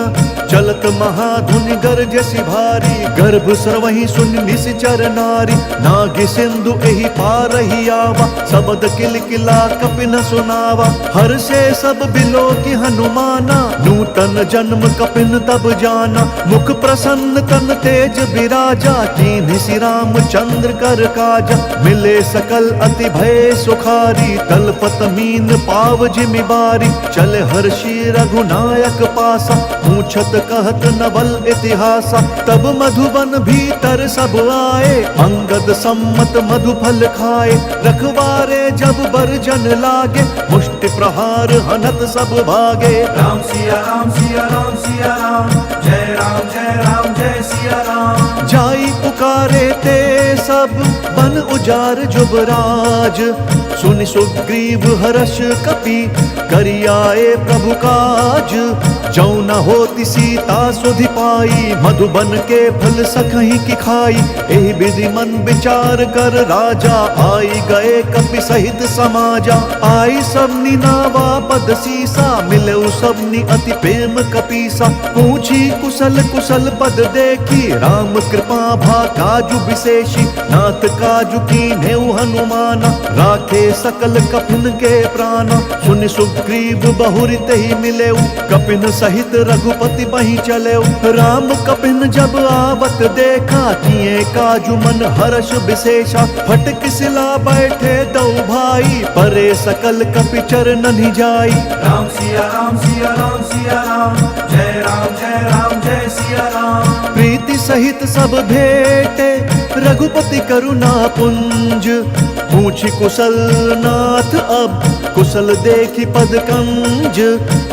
चलत महाधुनि गरजसि भारी, गर्भ स्रवहि सुन निश्चर नारी। नागि सिंधु एहि पारहि आवा, सबद किलकिला कपि न सुनावा। हर से सब बिलो की हनुमाना, नूतन जन्म कपिन तब जाना। मुख प्रसन्न तन तेज विराजा, कीन्हि सि रामचंद्र कर काजा। मिले सकल अति भय सुखारी, तलपत मीन पाव जिमि बारी। चले हर्षि रघुनायक पासा, पूछत कहत नवल इतिहासा। तब मधुबन भीतर सब आए, अंगद सम्मत मधु फल खाए। रखवारे जब बरजन लागे, मुष्टि प्रहार हनत सब भागे। राम सिया राम सिया राम सिया राम, जय राम जय सिया राम। जाई पुकारे ते सब, बन उजार जुबराज। सुनि सुग्रीव हर्ष कपि करि आए प्रभु काज। जौ न होती सीता सुधि पाई मधुबन के फल सखहीं की खाई। एहि विधि मन विचार कर राजा आई गए कपि सहित समाजा। आई सबनी नावा पद सीसा मिले सबनी अति प्रेम कपीसा। पूछी कुशल कुशल पद देखी राम कृपा भा काजु विशेषी। नाथ काजु कीन्हेउ हनुमाना राखे सकल कपिन के प्राणा। सुनि सुग्रीव बहुरि तेहि मिलेउ कपिन सहित रघुपति बहि चलेउ। राम कपिन जब आवत देखा किए काजु मन हर्ष विशेषा। फटक सिला बैठे दो भाई परे सकल कपि चरणनि जाई। राम सिया राम सिया राम सिया राम जय राम जय राम जय सिया राम। प्रीति सहित सब भेटे रघुपति करुणा पुंज। पूछी कुशल नाथ अब कुशल देखी पद कंज।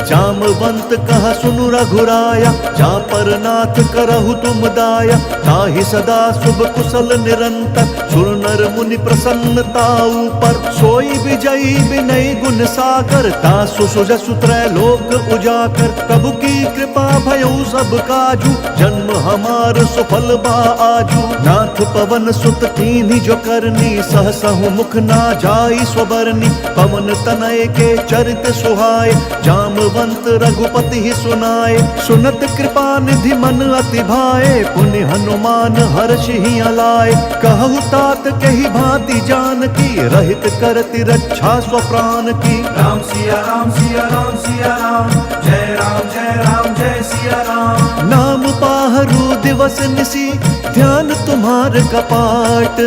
जामवंत कहा सुनु रघुराया जा पर नाथ करहु तुम दाया। ताहि सदा शुभ कुशल निरंतर सुर नर मुनि प्रसन्नता ऊपर। सोई विजयी विनय गुण सागर तासु सुजसु त्रैलोक उजाकर। प्रभु की कृपा भयउ सब काजू जन्म हमार सुफल बा आजू। नाथ पवन सुत कीन्ही जो करनी सहसहु मुख ना जाई स्वबरनी। पवन तनय के चरित सुहाए जामवंत रघुपति ही सुनाए। सुनत कृपा निधि मन अति भाए पुनि हनुमान हर्ष ही अलाए। कहु तात कही भांति जानकी रहित करति रक्षा स्वप्राण की। राम सिया राम सिया राम सिया राम जय राम जय राम जय सिया राम। नाम पाहरु दिवस निसी ध्यान तुम्हार कपाट।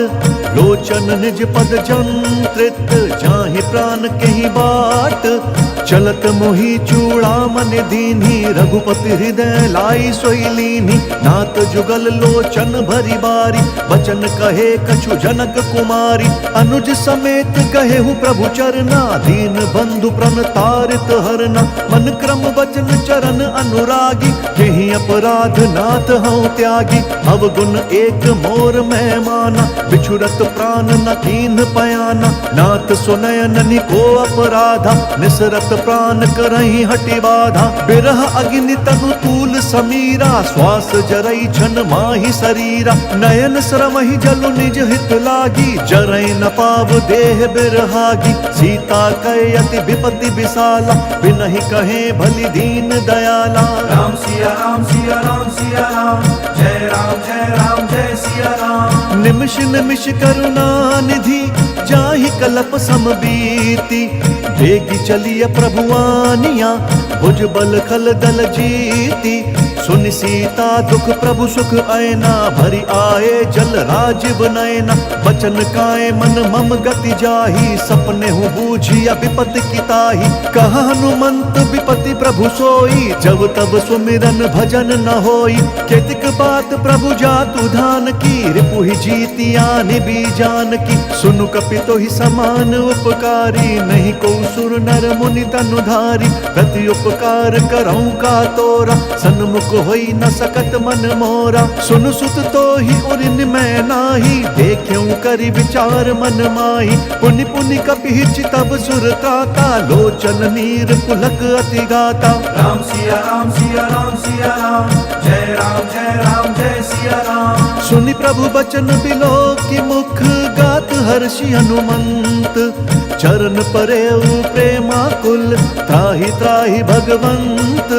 लोचन निज पद जंत्रित जाहि प्राण कहीं बाट। चलत मोहि चूड़ामन दीन्ही रघुपति हृदय लाई सोई लीन्ही। नाथ जुगल लोचन भरी बारी बचन कहे कछु जनक कुमारी। अनुज समेत कहेहु प्रभु चरना दीन बंधु प्रण तारित हरना। मन क्रम वचन चरण अनुरागी यही अपराध नाथ हूँ त्यागी। अवगुण एक मोर मैं माना बिछुरत प्राण न कीन पयाना। नाथ सुनयन को अपराधा निसरत प्राण करही हटि बाधा। बिरह अग्नि तनु तूल समीरा श्वास जरई छन माही शरीरा। नयन श्रमहि जलु निज हित लागी जरई न पाव देह बिरहागी। सीता कहे अति विपति विशाला बिनहि कहे भली दीन दयाला। राम सिया राम सिया राम सिया राम जय राम जय सिया राम। निमिष निमिष करुणा निधि जाहि कलप समबीति। बेगी चलिय प्रभुआनिया भुज बल खल दल जीती। सुनि सीता दुख प्रभु सुख ऐना भरी आए जल राजीव नयना। बचन काए मन मम गति जाही सपने हूँ बूझिया विपति की ताही। कहा हनुमंत विपति प्रभु सोई जब तब सुमिरन भजन न होई। केतिक बात प्रभु जातु धान की रिपुहि जीती आनि बीजान की। सुनु कपितो ही समान उपकारी नहीं को सुर नर मुनि तनुधारी। प्रति उपकार करऊं का तोरा सन्मुख होई न सकत मन मोरा। सुन सुत तो ही उरिन मैं नाही देख्यूं करि विचार मन माही। पुनि पुनि कपि तब सुर त्राता लोचन नीर पुलक अति गाता। राम सिया राम सिया राम सिया राम जय राम जय सिया राम। सुनि प्रभु बचन बिलो की मुख गात हर्षि हनुमंत। चरण परेउ प्रेमाकुल त्राहि त्राहि भगवंत।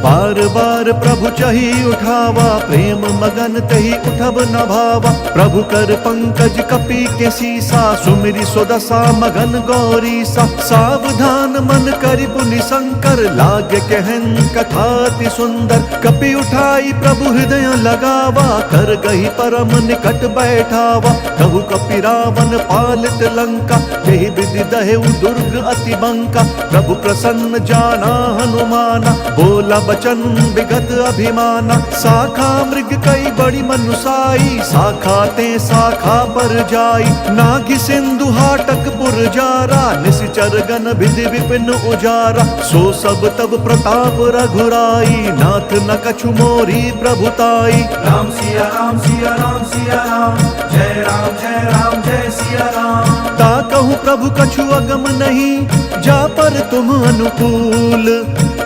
बार बार प्रभु चही उठावा प्रेम मगन तही उठब न भावा। प्रभु कर पंकज कपि के सीसा सुमिरि सुदशा मगन गौरीसा। सावधान मन करि पुनि शंकर लाग कहन कथाति सुंदर। कपि उठाई प्रभु हृदय लगावा कर गही परम निकट बैठावा। कहु कपि रावण पालित लंका यही विधि दहेउ दुर्ग अति बंका। प्रभु प्रसन्न जाना हनुमाना बोला बचन विगत अभिमाना। शाखा मृग कई बड़ी मनुसाई शाखा ते शाखा पर जाई। नागि सिंधु हाटक पुर जारा निशिचर गण विधि विपिन उजारा। सो सब तब प्रताप रघुराई नाथ न कछु मोरी प्रभुताई। राम सिया राम सिया राम सिया राम जय राम जय सिया राम। ता कहूँ कहूँ प्रभु कछु अगम नहीं, जा पर तुम अनुकूल।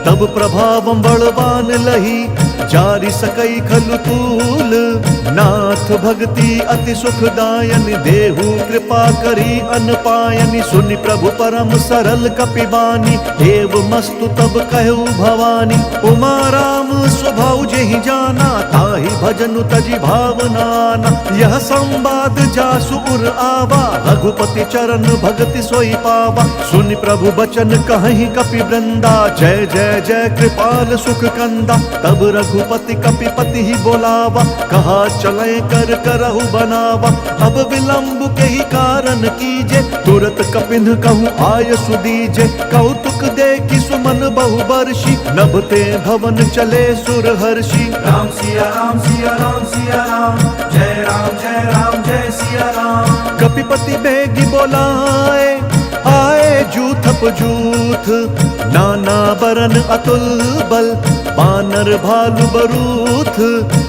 तब प्रभावम बलवान लही, जारि सकई खलु तूल। नाथ भक्ति अति सुखदायन, देहु कृपा करी अनपायनि। सुनि प्रभु परम सरल कपिबानी, एव मस्तु तब कहु भवानी। उमा राम स्वभाव जेहि जाना, ताहि भजनु तजि भावनाना। यह संवाद जासु उर आवा, रघुपति चरण भगति सोई पावा। सुनि प्रभु बचन कहहि कपि वृंदा, जय जय जय कृपाल सुख कंदा। तब रघुपति कपिपति ही बोलावा, कहा चले कर करहु बनावा। अब विलंब के ही कारण कीजे, तुरत कपिन कहूँ आय सुदीजे। कौतुक देखि सुमन बहु बर्षि, नभते भवन चले सुर हर्षि। राम सिया राम सिया राम सिया राम, जय राम जय राम जय सिया राम। कपिपति बेगी बोलाए, आए जूथप जूथ। नाना बरन अतुल बल, बानर भालु बरूथ।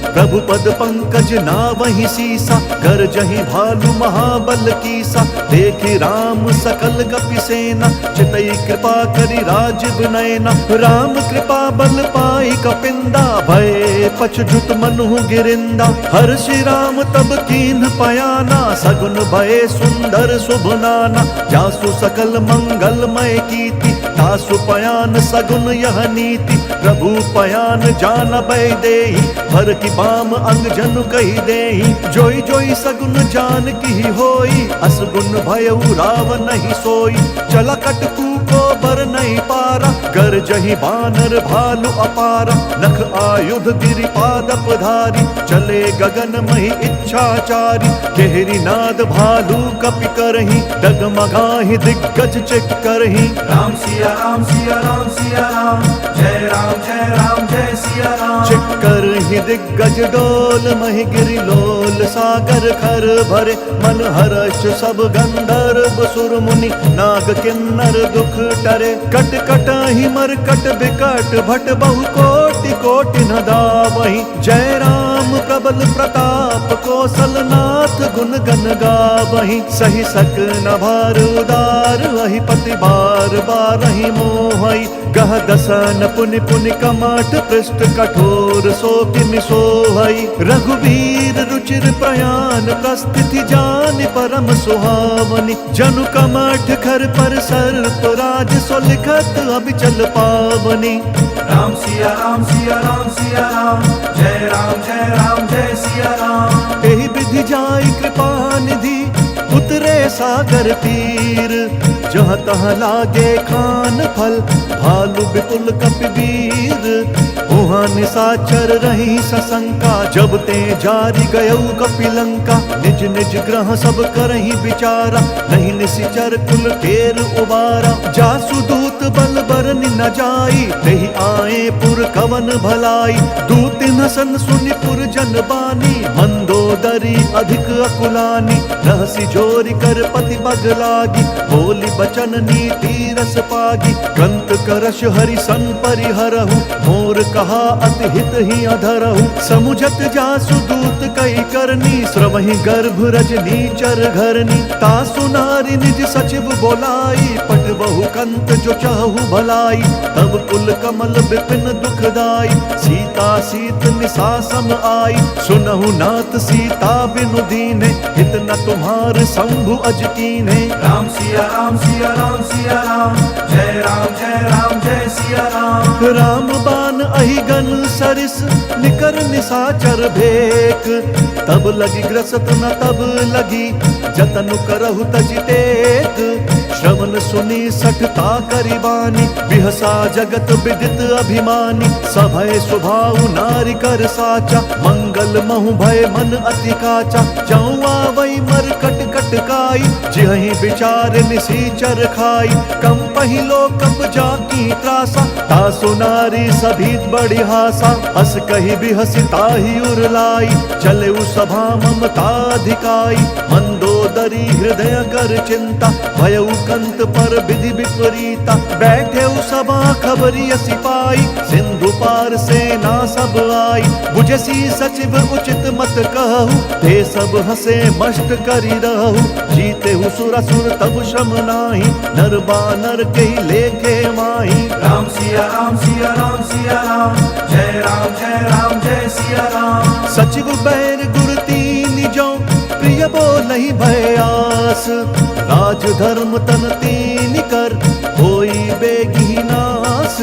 प्रभु पद पंकज नावहि सीसा, गरजहि भालु महाबल कीसा। देखि राम सकल कपि सेना, चितई कृपा करि राजीव नयना। राम कृपा बल पाई कपिंदा, भय पछजुत मनु गिरिंदा। हर्षि राम तब कीन्ह पयाना, सगुन भय सुंदर शुभ नाना। जासु सकल मंगलमय कीर्ति, तासु पयान सगुन यह नीति। प्रभु पयान जानबै देहि, भर की बाम अंग जनु कहि देहि। जोई जोई सगुन जान की होई, असगुन भयउ राव नहीं सोई। चला कटकू को बर नहीं पारा, गरजहि बानर भालु अपारा। नख आयुध गिरिपाद पधारी, चले गगन महि इच्छाचारी। केहरी नाद भालु कपि करहि, डगमगाहि दिग्गज चित करहि। राम सिया राम सिया राम सिया राम, जय राम जय सिया राम। चिक्कर ही दिग्गज डोल, महि गिरि लोल सागर खर भरे। मन हर्ष सब गंधर्व सुर मुनि, नाग किन्नर दुख टरे। कट कट ही मरकट बिकट, भट बहु कोटि कोटि न दावहि। जय राम प्रबल प्रताप, कौशल नाथ गुण गन गावहि। सही सक न भार उदार, वही पति बार बारहि मोहई। गह दसन पुनि पुनि कमठ, पृष्ठ कठोर सो किमि सोहई। रघुवीर रुचिर प्रयाण, प्रस्थिति जान परम सुहावनी। जनु कमठ खर पर सर्प राज, सो लिखत अबिचल पावनी। राम सिया राम सिया राम सिया राम, जय राम जय सिया राम। एहि विधि जाई कृपा निधि, उतरे सागर तीर। जहाँ तहाँ लागे खान फल, भालु विपुल कपिवीर। उहाँ निशाचर रही सशंका, जब ते जारी गयऊ कपिलंका। निज निज ग्रह सब करही विचारा, नहीं निशिचर कुल केर उबारा। जासु दूत बल बरनि न जाई, तेहि आए पुर कवन भलाई। दूत नसन सुनि पुर जन बानी, मंदोदरी अधिक अकुलानी। रहसी जोरी कर पति बग लागी, बोली बचन नीति रस पागी। कंत करश हरि सन परिहरहु, मोर कहा अति हित ही अधरहु। समुझत जासु दूत कई करनी, श्रवहि गर्भ रजनी चर घरनी। तासु नारी निज सचिव बोलाई, पट बहु कंत जो चाहु भलाई। तब कुल कमल विपिन दुखदाई, सीता सीत निशा सम आई। सुनहु नाथ सीता बिनु दीने, हित न तुम्हार शंभु अज कीन्हे। राम सिया राम सिया राम सिया राम, जय राम जय सिया राम। राम बान अहिगन सरिस, निकर निशाचर भेक। तब लगी ग्रसत न तब लगी, जतनु करहु तजि टेक। श्रवण सुनी सठता करिबानी, बिहसा जगत विदित अभिमानी। सभय स्वभाव नारी कर साचा, मंगल महु भय मन अति काचा। जाऊँ आवई मर कट कट काई, जिहि विचार निशीचर खाई। कम पहिलो कप जाकी त्रासा, तासु नारी सभी बड़ी हासा। हस कही बिहसी ताहि उरलाई, चले सभा ममताधिकाई। मंदोदरी हृदय कर चिंता, भयउ कंत पर विधि विपरीता। बैठे सभा खबरिय सिपाही, सिंधु पार सेना सब आई। बुझसी सचिव उचित मत कह, कहु, ते सब हंसे मस्त करी रहु। जीते हु सुर असुर तब श्रम नाही, नर बानर के लेखे माही। राम सिया राम सिया राम सिया राम, जय राम जय सिया राम। सचिव बैर गुर तीन जो, प्रिय बोलहि भयास। राज धर्म तन तीन कर, होई बेगी नास।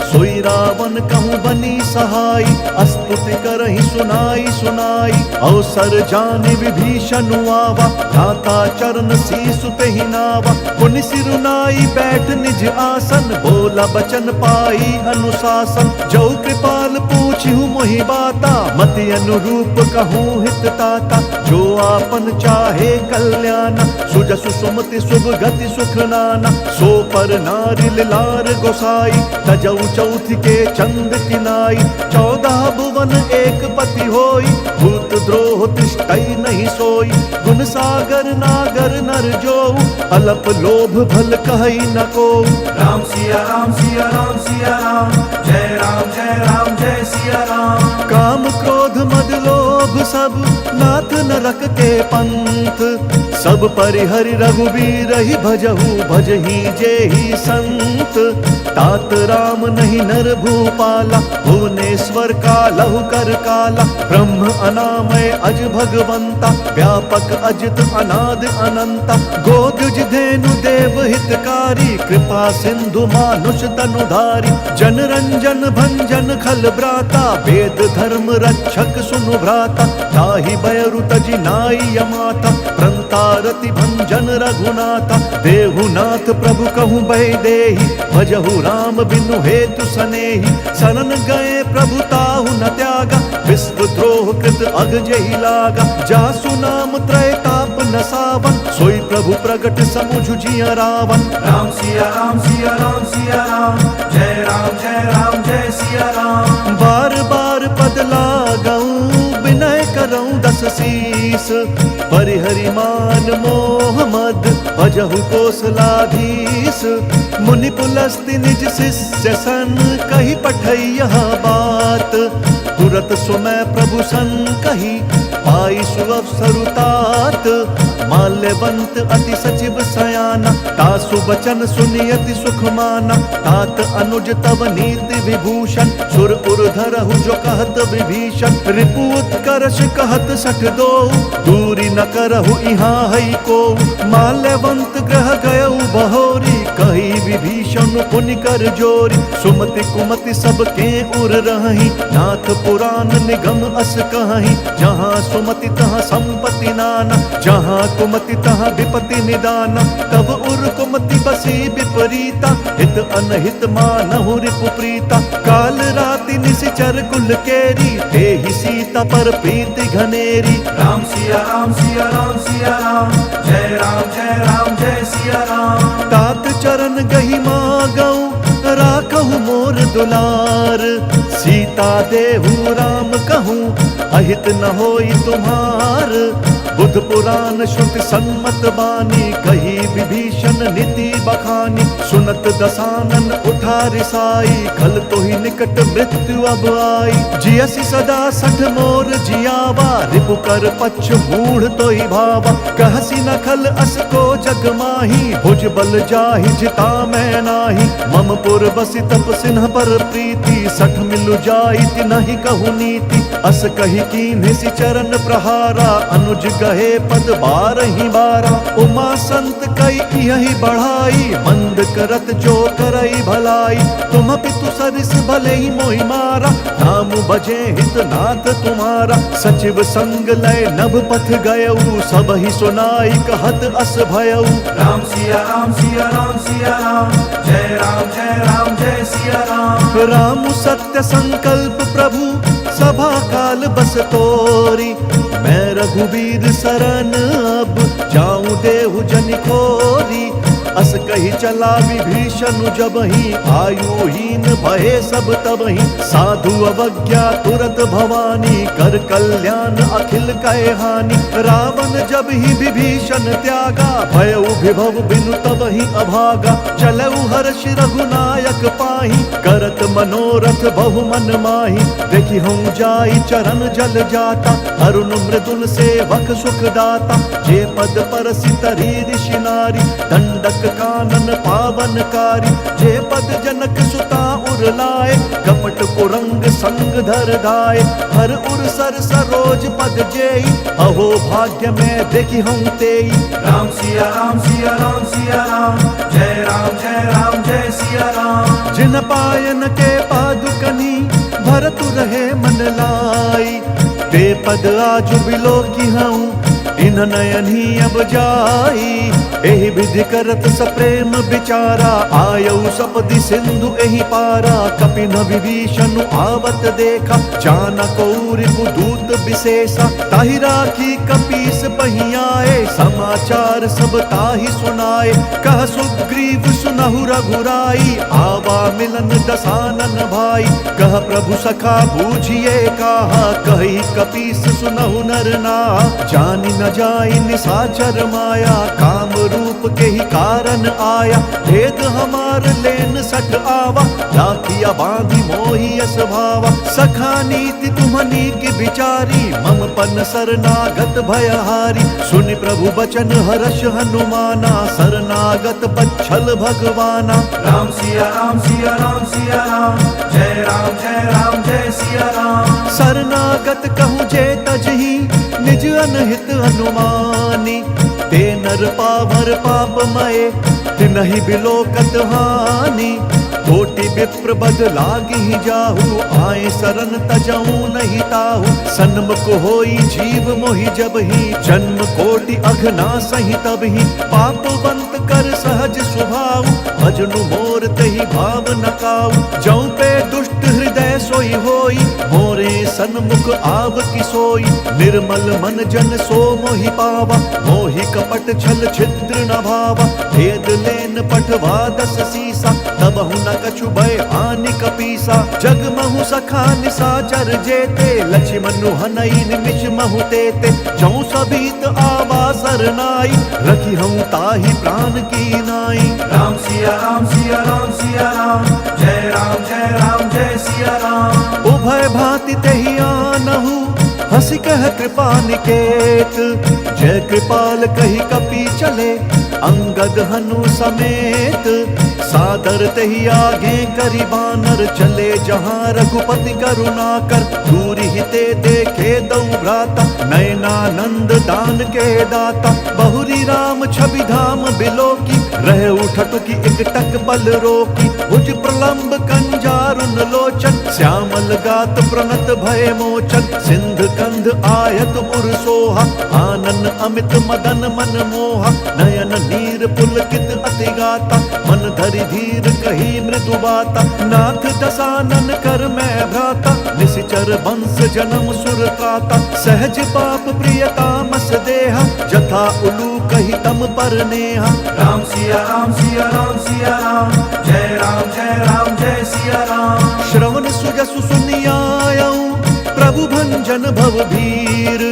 सोई रावण कहूँ बनी सहाय, अस्तुति करहि सुनाई सुनाई। अवसर जाने विभीषण आवा, धाता चरण सीसु तेहि नावा। पुनि सिरुनाई बैठ निज आसन, बोला बचन पाई अनुशासन। जो कृपाल पूछिहु मोहि बाता, मति अनुरूप कहूँ हित ताता। जो आपन चाहे कल्याण, सुजसु सुमति शुभ गति सुख नाना। सो पर नारि लार गोसाई, तजौ चौथ के चंद किनाई। 14 भुवन एक पति होई, भूत द्रोह तिष्ठई नहीं सोई। गुण सागर नागर नर जोऊ, अलप लोभ भल कहई न कोऊ। राम सिया राम सिया राम सिया राम, जय राम जय सिया राम। काम क्रोध मद लोभ सब, नाथ नरक के पंथ। सब परिहरि रघुबीर ही भजहु, भजहि जेहि संत। तात राम नहीं नर भूपाला, भुवनेश्वर कालहु कर काला। ब्रह्म अनामय अज भगवंता, व्यापक अजित अनाद अनंता। गोदुज धेनु देव हितकारी, कृपा सिंधु मानुष तनुधारी। जन रंजन भंजन खल ब्राता, वेद धर्म रक्षक सुनु भ्राता। ताहि बयरु तजि नाई यमाता, प्रंतारति भंजन रघुनाथा। देहुनाथ प्रभु कहूँ बहि देहि, भजहु राम बिनु हेतु सनेहि। शरण गए प्रभु ताहु न त्यागा, विश्व द्रोह कृत अग जेहि लागा। जासु नाम त्रय ताप न सावन, सोई प्रभु प्रगट समुझ जिय रावण। राम सिया राम सिया राम सिया राम, जय राम जय सिया राम। बार बार पद लागऊं, विनय करऊं 10 शीस। परिहरि मान मोह मद, भजहु कोसलाधीश। मुनि पुलस्ति निज शिष्य सन, कही पठई यह बात। तुरत सुमय प्रभु सन कही, पाई सुअवसरु तात। माल्यवंत अति सचिव सयाना, तासु बचन सुनि अति सुख माना। तात अनुज तव नीति विभूषण, सुर उर धरहु जो कहत विभीषण। रिपु उत्कर्ष कहत 62, दूरी न करहु इहाँ हई को। माल्यवंत ग्रह गयउ बहोरी, कही विभीषण पुनि कर जोरी। सुमति कुमति सब के उर रहहि, नाथ पुराण निगम अस कहहि। जहाँ सुमति तहाँ संपत्ति नाना, जहाँ कुमति तहाँ विपत्ति निदाना। तब उर कुमति बसी विपरीता, हित अनहित मानहु रिपु प्रीता। काल राति निशिचर कुल केरी, तेहि सीता पर प्रीति घनेरी। राम सिया राम सिया राम सिया राम, जय राम जय सिया राम। तात चरण गहि मागऊं, राखहु मोर दुलार। सीता देहु राम कहूँ, अहित न होई तुम्हार। बुध पुराण श्रुति सन्मत बानी, कही विभीषण नीति बखानी। सुनत दसानन उठा रिसाई, खल तो ही निकट मृत्यु अब आई। जियसि सदा 60 मोर जियावा, रिपु कर पक्ष मूढ़ तो ही भावा। कहसी न खल अस को जग माही, भुज बल जाहि जिता मैं नाही। मम पुर बसि तप सिन्ह पर प्रीति, 60 मिलु जाइत नहीं कहु नीति। अस कही कीन्हि सि चरण प्रहारा, अनुज गहे पद 12 बारा। उमा संत कई यही बढ़ाई, मंद करत जो करई भलाई। तुम पितु सरिस भले ही मोहि मारा, नाम बजे हित नाथ तुम्हारा। सचिव संग लय नभ पथ गयऊ, सब ही सुनाई कहत अस भयऊ। राम सिया राम सिया राम सिया राम, जय राम जय सिया राम। राम सत्य संकल्प प्रभु, सभा काल बस तोरी। मैं रघुबीर शरण अब, जाऊं देहु जन खोरी। अस कही चला विभीषण जबहि आयुहीन भये सब तबहि साधु अवज्ञा तुरत भवानी कर कल्याण अखिल कहे हानि रावण जब ही विभीषण त्यागा भयउ विभव बिनु तबहि अभागा चलऊ हर्ष रघुनायक पाहि करत मनोरथ बहु मन माहि देखि हम जाई चरण जल जाता अरुण मृदुल सेवक सुख दाता जे पद परसि तरी ऋषि नारी दंडक कानन पावनकारी जे पद जनक सुता उर लाए कपट कुरंग संग धर धाय हर उर सर सरोज पद जेई अहो भाग्य में देखि हम तेई राम सिया राम सिया राम सिया राम जय राम जय राम जय सिया राम जिन पायन के पादुकनी भरतु रहे मन लाई ते पद आज बिलो की हूँ इन नयन ही अब जाई एहि विधि करत सप्रेम विचारा आयऊ सपदि सिंधु एहि पारा कपिन विभीषण आवत देखा जाना कौरि दूत विशेषा ताहि राखी कपीस पहियाए समाचार सब ताहि सुनाए कह सुग्रीव सुनहु रघुराई आवा मिलन दसानन भाई कह प्रभु सखा बूझिए कहा कही कपीस सुनहु नर ना जानि न जाई निसाचर माया काम रूप के ही कारण आया भेद हमार लेन सठ आवा राखिया बांधी मोही स्वभावा सखा नीति तुम्हनी की बिचारी मम पन शरणागत भयहारी सुनि प्रभु बचन हर्ष हनुमाना शरणागत बच्छल भगवाना राम सिया राम सिया राम सिया राम जय राम जय राम जय सिया राम शरणागत कहूँ जे तजही निज अनहित हनुमानी ते नर पावर पापमय तिनहि बिलोकत हानि कोटि विप्र बद लागी जाहु आए शरण तजहु नहीं ताहु सन्मुख होई जीव मोहि जब ही जन्म कोटि अघना सही तब ही पापवंत कर सहज स्वभाव भजनु मोर तहि भाव नकाऊ जौ पे दुष्ट हृदय सोई होई मोरे सन्मुख आव की सोई निर्मल मन जन सो मोहि पावा मोहि कपट छल छिद्र न भावा भेद लेन पठवा दस सीसा तबहु न कछु भय हानि कपीसा जग महु सखा निसाचर जेते लक्ष्मण हनई निमिष महु तेते जौ सभीत आवा सरनाई रखी हम ताहि प्राण की नाई राम सिया राम सिया राम सिया राम जय राम जय सिया राम उभय भांति तेहि आनहु हंसी कह कृपा निकेत जय कृपाल कही कपी चले अंगद हनु समेत सादर तही आगे करी बानर चले जहाँ रघुपति करुणा कर दूरी हिते देखे दौ भ्राता नयनानंद दान के दाता बहुरी राम छवि धाम बिलो की रह उठट की एक टक बल रोकी भुज प्रलंब कंजारुन लोचन श्यामल गात प्रणत भय मोचन सिंध कंध आयत उर सोहा आनन अमित मदन मन मोहा नयन नीर पुलकित अति गाता मन धरि धीर कही मृदु बाता नाथ दसानन कर मैं भ्राता निशिचर वंश जन्म सुर त्राता सहज पाप प्रियतामस देहा जथा उलू कही तम पर नेहा राम सिया राम सिया राम सिया राम जय सिया राम श्रवण सुजसु सुनियायऊ प्रभु भंजन भव भीर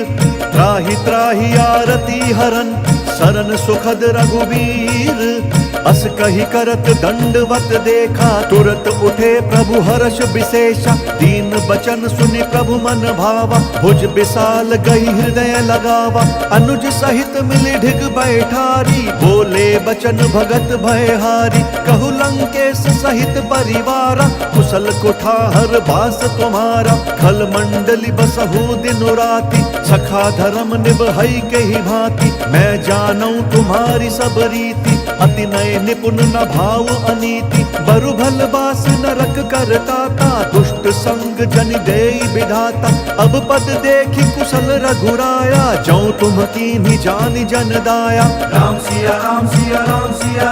त्राहि त्राहि आरती हरन शरण सुखद रघुवीर अस कही करत दंडवत देखा तुरत उठे प्रभु हर्ष विशेषा दीन बचन सुनि प्रभु मन भावा भुज विशाल गई हृदय लगावा अनुज सहित मिली ढिग बैठारी बोले बचन भगत भयहारी कहु लंकेश सहित परिवारा कुशल कुठार बास तुम्हारा खल मंडली बसहु दिन राति सखा धर्म निभई के ही भांति मैं जानू तुम्हारी सब रीति अति नय निपुण न भाव अनीति बरु भल बास नरक करताता दुष्ट संग जन देई विधाता अब पद देखी कुशल रघुराया जौ तुम कीन्ही जानि जन दाया राम सिया राम सिया राम सिया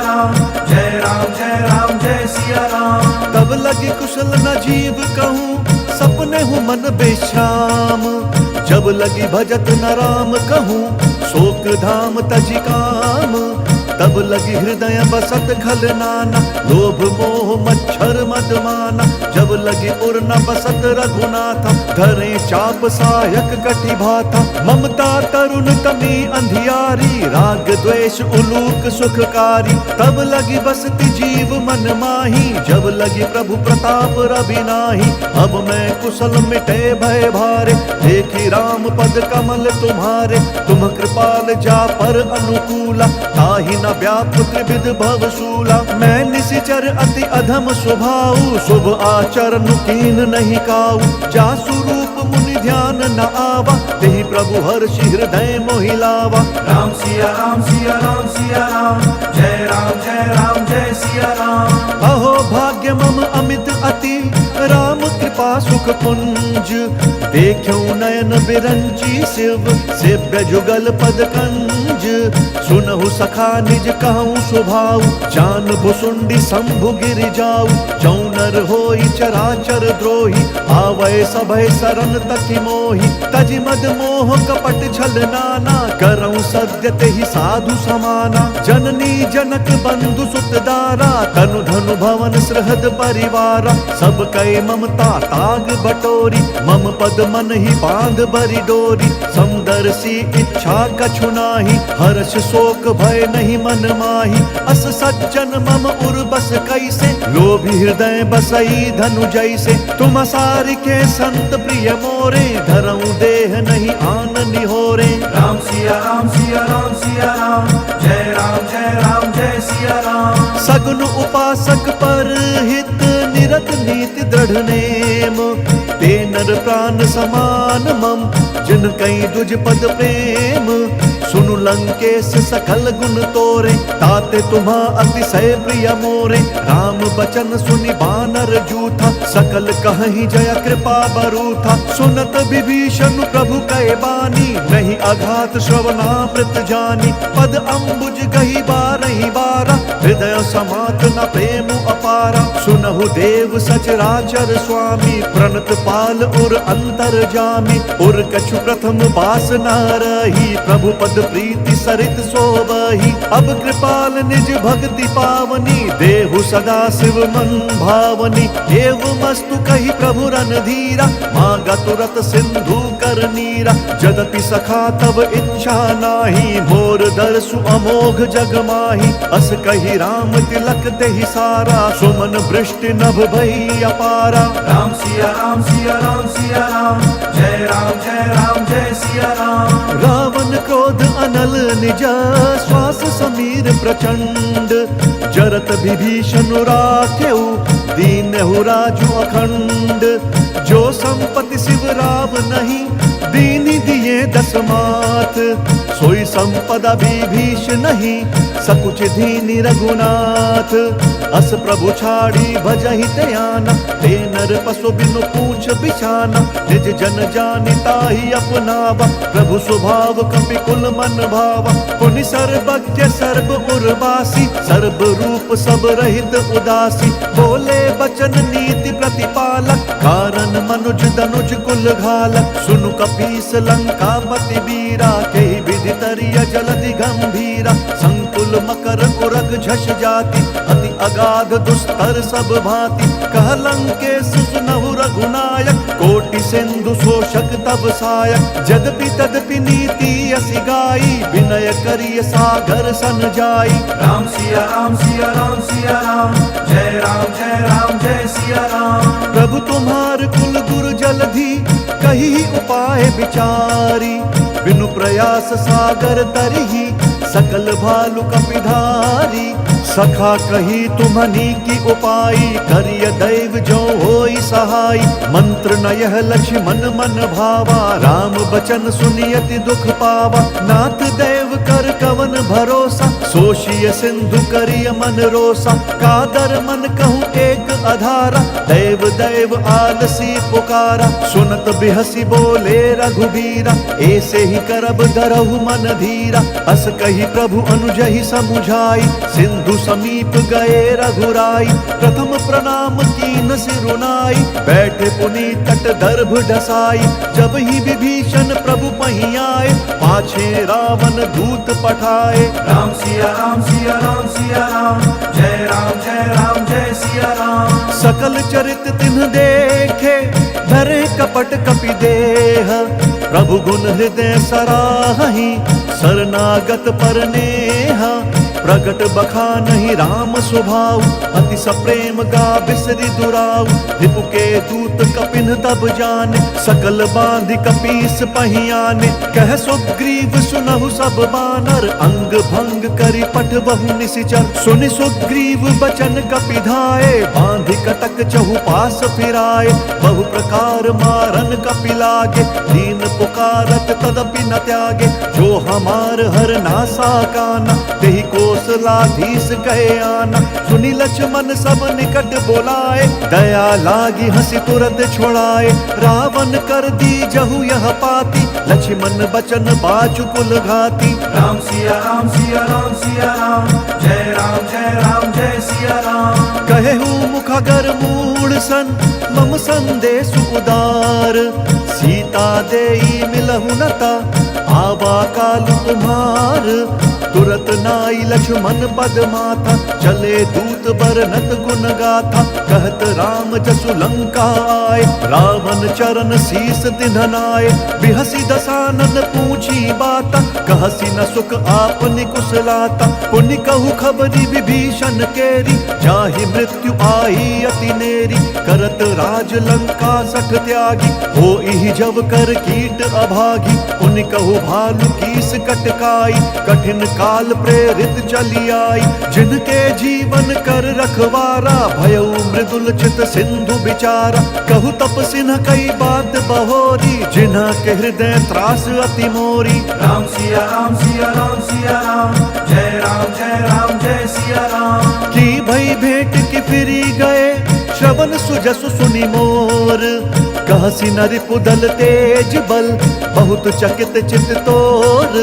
राम जय सिया राम तब लगी कुशल न जीव कहूँ सपने हूँ मन बेश्राम जब लगी भजत न राम कहूँ शोक धाम तजि काम तब लगी हृदय बसत खल नाना, लोभ मोह मच्छर मद माना। जब लगी उर न बसत रघुनाथा, धरे चाप सायक कटि भाथा। ममता तरुण तमी अंधियारी, राग द्वेष उलूक सुखकारी। तब लगी बसती जीव मन माही, जब लगी प्रभु प्रताप रवि नाही। अब मैं कुशल मिटे भय भारे, देखी राम पद कमल तुम्हारे। तुम कृपाल जा पर अनुकूला, ताहि न व्याप त्रिविध भवशूला। मैं निशिचर अति अधम स्वभाव, शुभ आचरण कीन नहीं काऊ। जासु रूप मुनि ध्यान न आवा, तेहि प्रभु हर्षि हृदय मोहि लावा। राम सिया राम सिया राम सिया राम, जय राम जय सिया राम। अहो भाग्य मम अमित अति, राम कृपा सुख पुंज। देखूं नयन बिरंची शिव, सेव्य जुगल पद कंज। सुनहु सखा निज कहूँ स्वभाव, जान भुसुंडी शंभु गिर जाऊ। जौनर होई चराचर द्रोही, आवै सभय सरन तकि मोहि। तजि मद मोह कपट छल नाना, करऊं सद्य तेहि साधु समाना। जननी जनक बंधु सुत दारा, तनु धनु भवन सृहद परिवारा। सब कै ममता ताग बटोरी, मम पद मन ही बांध बरी डोरी। समदर्शी इच्छा कछु नाही, हर्ष शोक भय नहीं मन माही। अस सज्जन मम उर बस कैसे, लोभी हृदय बसई धनु जैसे। तुम सारि के संत प्रिय मोरे, धरऊं देह नहीं आन निहोरे। राम सिया राम सिया राम सिया राम, जय राम जय सिया राम। सगुन उपासक पर हित, निरत नीति दृढ़ नेम। ते नर प्राण समान मम, जिन कई दुज पद प्रेम। सुनु लंकेश सकल गुण तोरे, ताते तुम्हा अतिशय प्रिय मोरे। राम बचन सुनि बानर जूथा, सकल कहीं जय कृपा बरूथा। सुनत विभीषण प्रभु कै बानी, नहीं अघात श्रवणामृत जानी। पद अम्बुज गही बारही बारा, हृदय समात न प्रेम अपारा। सुनहु देव सचराचर स्वामी, प्रणत पाल उर अंतर जामी। उर कछु प्रथम बास न रही, प्रभु पद प्रीति सरित सोबही। अब कृपाल निज भक्ति पावनी, देहु सदा शिव मन भावनी। एवमस्तु कही प्रभु रणधीरा, मांगा तुरत सिंधु कर नीरा। जदपि सखा तब इच्छा नाही, मोर दर्शु अमोघ जग माही। अस कही राम तिलक तेहि सारा, सुमन वृष्टि नभ भई अपारा। राम सिया राम सिया राम सिया राम, जय राम जय सिया राम। रावण क्रोध अनल निज, श्वास समीर प्रचंड। जरत विभीषण राखेउ, दीनहु राजु अखंड। जो संपत्ति शिव राव नहीं, दीनी दिए दस मात। सोई संपदा विभीष नहीं, सकुच दीनी रघुनाथ। अस प्रभु छाड़ी भजहि त्याना, ते नर पशु बिनु पूछ बिछाना। निज जन जानि ताहि अपनावा, प्रभु स्वभाव कपि कुल मन भावा। पुनि सर्वज्ञ सर्व उर्वासी, सर्व रूप सब रहित उदासी। बोले बचन नीति प्रतिपालक, कारण मनुज दनुज कुल घालक। सुनु कपीस लंकापति वीरा, केहि विधि तरिय जलधि गंभीरा। संकुल मकर उरग झष जाति, अति अगाध दुस्तर सब भांति। कह लंकेश सुनहु रघुनायक, कोटि सिंधु शोषक तब सायक। जदपि तदपि नीति असि गाई, विनय करिय सागर सन जाई। राम सिया राम सिया राम सिया राम, जय राम जय सिया राम। प्रभु तुम्हार कुल गुरु जलधि, कही उपाय विचारी। बिनु प्रयास सागर तरही, सकल भालु कपिधारी। सखा कही तुम्हनी की उपाई, करिय दैव जो होई सहाय। मंत्र न यह लक्ष्मण मन भावा, राम बचन सुनियति दुख पावा। नाथ देव कर कवन भरोसा, सोशिय सिंधु करिय मन रोसा। कादर मन कहूँ एक अधारा, देव देव आलसी पुकारा। सुनत बिहसी बोले रघुबीरा, ऐसे ही करब धरहु मन धीरा। अस कही कही प्रभु अनुजहि समुझाई, सिंधु समीप गए रघुराई। प्रथम प्रणाम कीन सिरुनाई, बैठे पुनि तट दर्भ ढसाई। जब ही विभीषण प्रभु पहीं आए, पाछे रावण दूत पठाए। राम सिया राम सिया राम सिया राम, जय राम जय सिया राम। सकल चरित तिन्ह देखे, धरे कपट कपि देह। प्रभु गुण हृदय सराहि, शरणागत पर नेहा। प्रगट बखानहि राम स्वभाव, अति सप्रेम गा बिसरि दुराऊ। रिपु के दूत कपिन तब जाने, सकल बांधि कपीस पहीं आने। कह सुग्रीव सुनहु सब बानर, अंग भंग करि पठबहु निशिचर। सुनि सुग्रीव बचन कपि धाये, बांधि कटक चहुपास फिराए। बहु प्रकार मारन कपि लागे, दीन पुकारत तदपि न त्यागे। जो हमार हर नासा काना, तेहि कौशलाधीश कहे आना। सुनि लक्ष्मण सब निकट बोलाए, दया लागी हंसी तुरत छोड़ाए। रावण कर दी जहु यह पाती, लक्ष्मण बचन बाचु कुल घाती। राम सिया राम सिया राम सिया राम, जय राम जय सिया राम। कहेहु मुखगर मूढ़ सन, मम संदेश उदार। सीता देई मिलहु नता, आवा काल तुम्हार। तुरत नाई लक्ष्मण पद माथा, चले दूत बरनत गुण गाथा। कहत राम जसु लंका आए, रावण चरण शीस तिन्हनाए। बिहसी दसानन पूछी बाता, कहसी न सुख आपनि कुशलाता। पुनि कहु खबरी विभीषण केरी, जाहि मृत्यु आई अति नेरी। करत राज लंका सठ त्यागी, होई जब कर कीट अभागी। पुनि कहु भालु कीस कटकाई, कठिन काल प्रेरित चली आई। जिनके जीवन कर रखवारा, भयउ मृदुल चित सिंधु बिचारा। कहु तपसिन कई बात बहोरी, जिन्हा के हृदय त्रास अति मोरी। राम सिया राम सिया राम सिया राम, जय राम जय सिया राम। की भई भेंट की फिरी गए, श्रवण सुजसु सुनि मोर। कहसी नरि पुदल तेज बल, बहुत चकित चित तोर।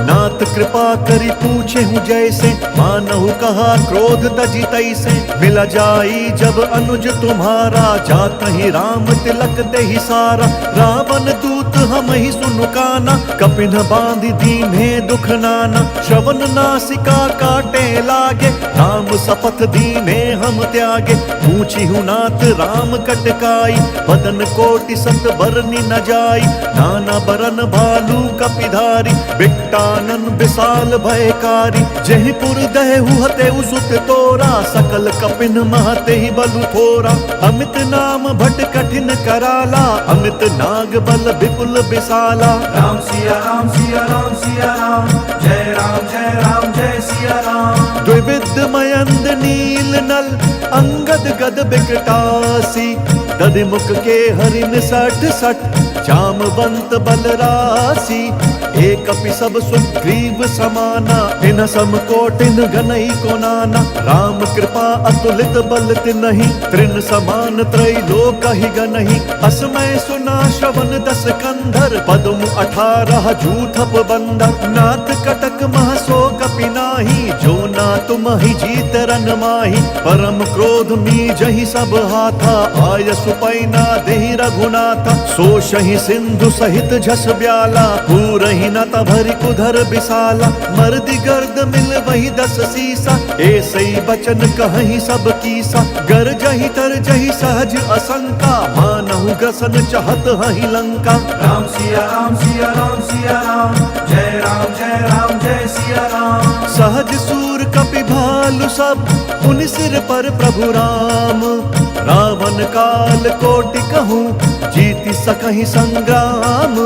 नाथ कृपा करि पूछे हूँ जैसे, मानहु कहा क्रोध तजी तैसे। मिला जाई जब अनुज तुम्हारा, जात ही राम तिलक देहि सारा। रावण दूत हम ही सुनु काना, कपिन बांधि दीन्हे दुख नाना। श्रवण नासिका काटे लागे, राम शपथ दीन्हे हम त्यागे। पूछी हूँ नाथ राम कटकाई, बदन कोटि सत बरनि न जाई। नाना बरन भालू कपिधारी, बिकटानन विशाल भयकारी। जहि पुर दहु हतेउ सुत तोरा, सकल कपिन महते ही बलु थोरा। अमित नाम भट कठिन कराला, अमित नाग बल विपुल विशाला। राम सिया राम सिया राम सिया राम, जय राम जय सिया राम। द्विविध मयंद नील नल, अंगद गद बिकटासी। दधिमुख के हरिन सठ सठ, जामवंत बलरासी। एक अपि सब सुग्रीव समाना, इन सम कोटिन गनई को नाना। राम कृपा अतुलित बल तिनहि, त्रिन समान त्रैलोक ही गनहि। असमय सुना श्रवण दस कंधर, पद्म 18 जूथप बंदर। नाथ कटक मह सो कपि नाही, जो ना तुम ही जीत रन माही। परम क्रोध मी जहि सब हाथा, आय सुपैना देहि रघुनाथा। सोषहि सिंधु सहित झस ब्याला, पूरहि न तभरि कुधर विशाला। मर्दि गर्द मिल वही 10 सीसा, ऐसई बचन कहहि सब कीसा। गरजहि तरजहि सहज असंका, मानहु ग्रसन चहत हहि लंका। राम सिया राम सिया राम सिया राम, जय राम जय सिया राम। सहज सूर कपि भालु सब, उन सिर पर प्रभु राम। रावण काल कोटि कहूँ, जीति सकहि संग्राम।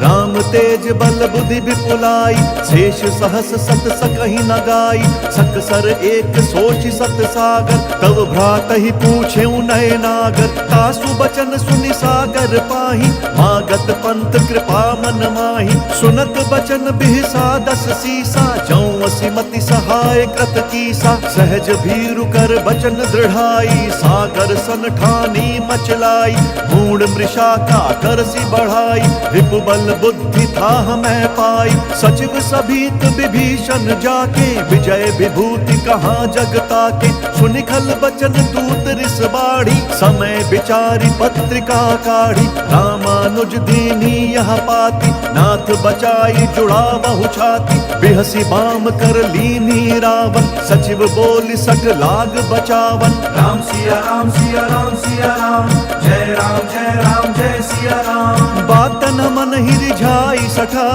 राम तेज बल बुद्धि विपुलाई, शेष सहस सत सकहि न गाई। सकसर एक सोच सत सागर, तब भ्रातहि पूछे नय नागर। तासु बचन सुनि सागर पाही, मागत पंथ कृपा मन माही। सुनत बचन बिहसा 10 सीसा, जौं सिमति सहाय कृत कीसा। सहज भीरु कर बचन दृढ़ाई, सागर सन ठानी मचलाई। मूढ़ मृषा का करसी बढ़ाई, रिपु बल बुद्धि बुद्धि था हमें पाई। सचिव सभीत विभीषण जाके विजय विभूति कहाँ जगता के। सुनिखल बचन दूत रिस बाढ़ी समय विचारी पत्रिका काढ़ी। रामानुज दीनी यह पाती नाथ बचाई जुड़ा बहु छाती। बिहसी बाम कर लीनी रावण सचिव बोली सठ लाग बचावन। राम सिया राम सिया राम सिया राम जय राम जय राम जय सिया राम। बात न मन ही रिझाई सठा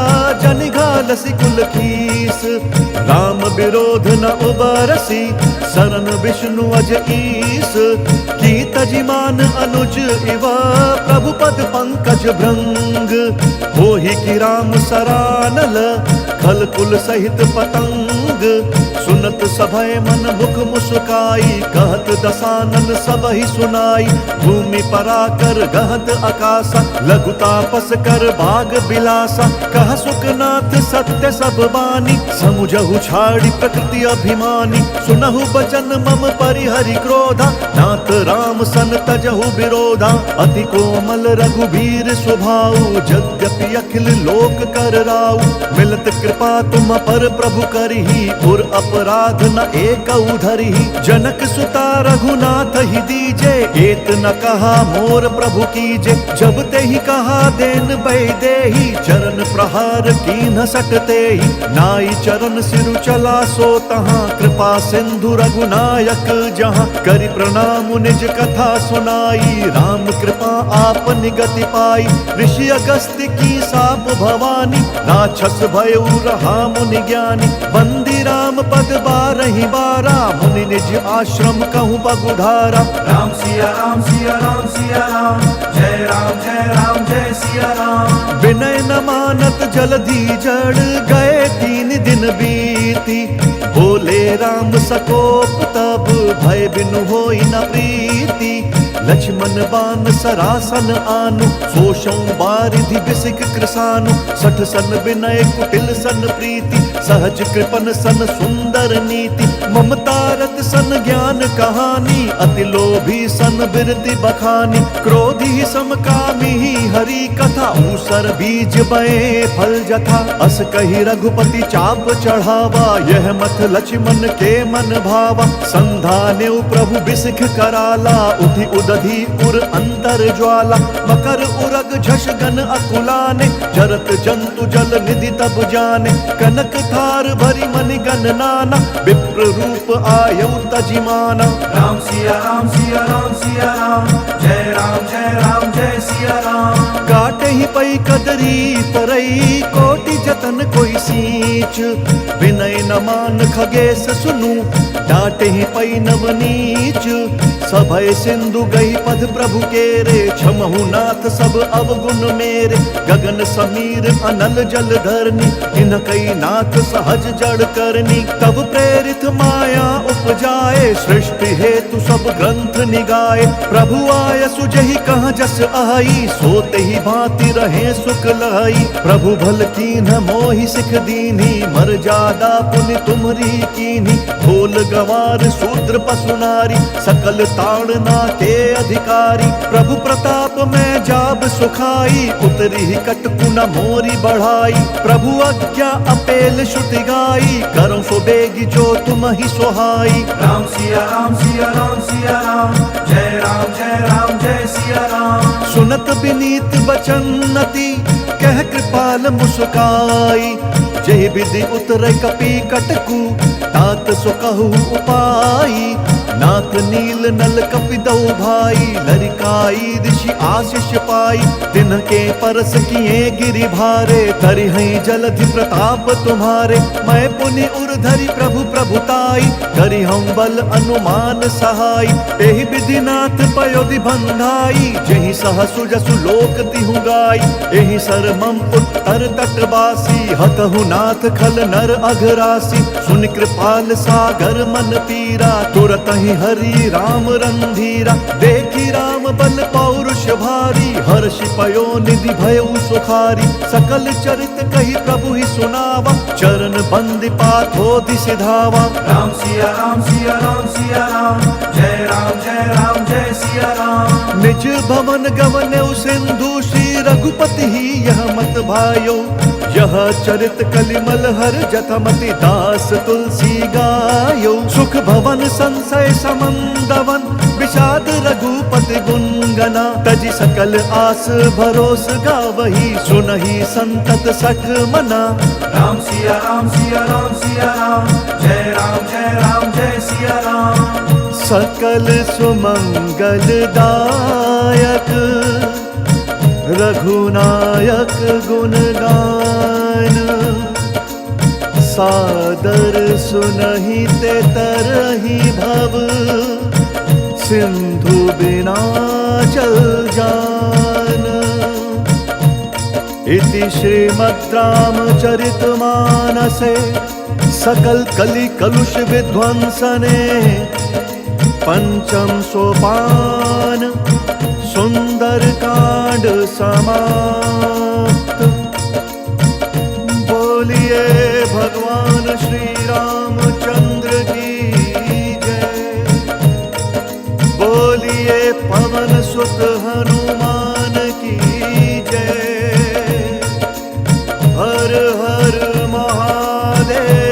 जन घालसी कुल खीस। राम विरोध न उबरसी शरण विष्णु अज ईस। की तजिमान अनुज इवा प्रभु पद पंकज भृंग। होहि की राम सरानल खल कुल सहित पतंग। सुनत सभय मन मुख मुस्काई कहत दसानन सब ही सुनाई। भूमि पराकर गहत आकाशा लघु तापस कर भाग बिलासा। कह सुखनाथ सत्य सब बानी समुझहु छाड़ी प्रकृति अभिमानी। सुनहु बचन मम परिहरि क्रोधा नाथ राम सन तजहु विरोधा। अति कोमल रघुबीर स्वभाव यद्यपि अखिल लोक कर राउ। मिलत कृपा तुम पर प्रभु करही और अपराध न एक धरही। जनक सुता रघुनाथ ही दीजे एत न कहा मोर प्रभु कीजे। जब ते ही कहा देन बैदेही चरण प्रहार कीन्ह सकते ही। नाई चरण सिरु चला सो तहाँ कृपा सिंधु रघुनायक जहाँ। करि प्रणाम निज कथा सुनाई राम कृपा आप निगति पाई। ऋषि अगस्त्य की साप भवानी राक्षस भयउ रहा मुनि ज्ञानी। बंदी राम पद बारहि बारा मुनि निज आश्रम कहूँ बगुधारा। राम सिया राम सिया राम सिया राम जय राम जय सिया राम। विनय न मानत जलधि जड़ गए 3 दिन बीती। बोले राम सकोप तब भय बिनु होई न प्रीति। लक्ष्मण बान सरासन आनु सोषौ बारिधि बिसिक कृसानु। 60 सन विनय कुटिल सन प्रीति सहज कृपन सन सुंदर नीति। ममता रत सन ज्ञान कहानी अति लोभी सन बिरति बखानी। क्रोधी समकामी हरि कथा ऊसर बीज बए फल जथा। अस कही रघुपति चाप चढ़ावा यह मत लक्ष्मण के मन भावा। संधाने प्रभु बिसिख कराला उधि उदधि उर अंतर ज्वाला। मकर उरग झष गन अकुलाने जरत जंतु जल निधि तब जाने। कनक थार भरी मनि गन नाना विप्र रूप आयु तजिमाना। राम सिया राम सिया राम सिया राम जय राम जय सिया राम। काटे ही पई कदरी तरई कोटि जतन कोई सींच। विनय न मान खगेश सुनु डांटे ही पई नवनीच। सभय सिंधु गई पद प्रभु केरे क्षमहु नाथ सब अवगुण मेरे। गगन समीर अनल जल धरनी इन कई नाथ सहज जड़ करनी। तब प्रेरित माया उपजाए सृष्टि हेतु सब ग्रंथ निगाए। प्रभु आय सुजहि कहाँ जस आई सोते ही भांति रहे सुख लाई। प्रभु भल कीन्ह मोहि सिख दीन्ही मर्यादा पुनि तुम्हरी कीन्ही। ढोल गवार शूद्र पशु नारी सकल ताड़ना के अधिकारी। प्रभु प्रताप में जाब सुखाई उतरी ही कटकु न मोरी बढ़ाई। प्रभु आज्ञा अपेल श्रुति गाई करो सो बेगी जो तुम ही सुहाई। राम सिया राम सिया राम सिया राम जय राम जय सिया राम। सुनत विनीत बचनति कह कृपाल मुस्काई। जय विधि उतरे कपि कटकु तात सो कहु उपाई। नाथ नील नल कपिदौ भाई लरिकाई ऋषि आशीष पाई। तिनके परस किए गिरि भारे धरि हैं जलधि प्रताप तुम्हारे। मैं पुनि उर धरि प्रभु प्रभुताई करि हम बल अनुमान सहाय। एहि विधि नाथ पयोधि बंधाई जहि सहसु जसु लोक तिहु गाई। एहि सर मम उत्तर तटवासी हतहु नाथ खल नर अघरासी। सुन कृपाल सागर मन पीरा तुरत कहीं हरि राम रंधीरा, देखी राम बल पौरुष भारी, हर्षि पयो निधि भयउ सुखारी, सकल चरित कही प्रभु ही सुनावा, चरण बंदि पाथोधि सिधावा। राम सिया राम सिया राम सिया राम, जय राम जय राम जय सिया राम। निज भवन गवन्यौ सिंधु, श्री रघुपति ही यह मत भायो, यह चरित कलिमल हर जथमति दास तुलसी गायो। सुख भवन संशय समंदवन, विषाद रघुपति गुणगना, तजि सकल आस भरोस गावही, सुनहि संतत सठ मना। राम सिया राम सिया राम सिया राम, जय राम जय सिया राम। सकल सुमंगल दायक, रघुनायक गुण गान, सादर सुनहि ते तरहि भव, सिंधु बिना चल जान। इति श्रीमद् रामचरितमानसे सकल कलि कलुष विध्वंसने, पंचम सोपान सुंदर कांड समाप्त। बोलिए भगवान श्री रामचंद्र की जय, बोलिए पवन सुत हनुमान की जय। हर हर महादेव।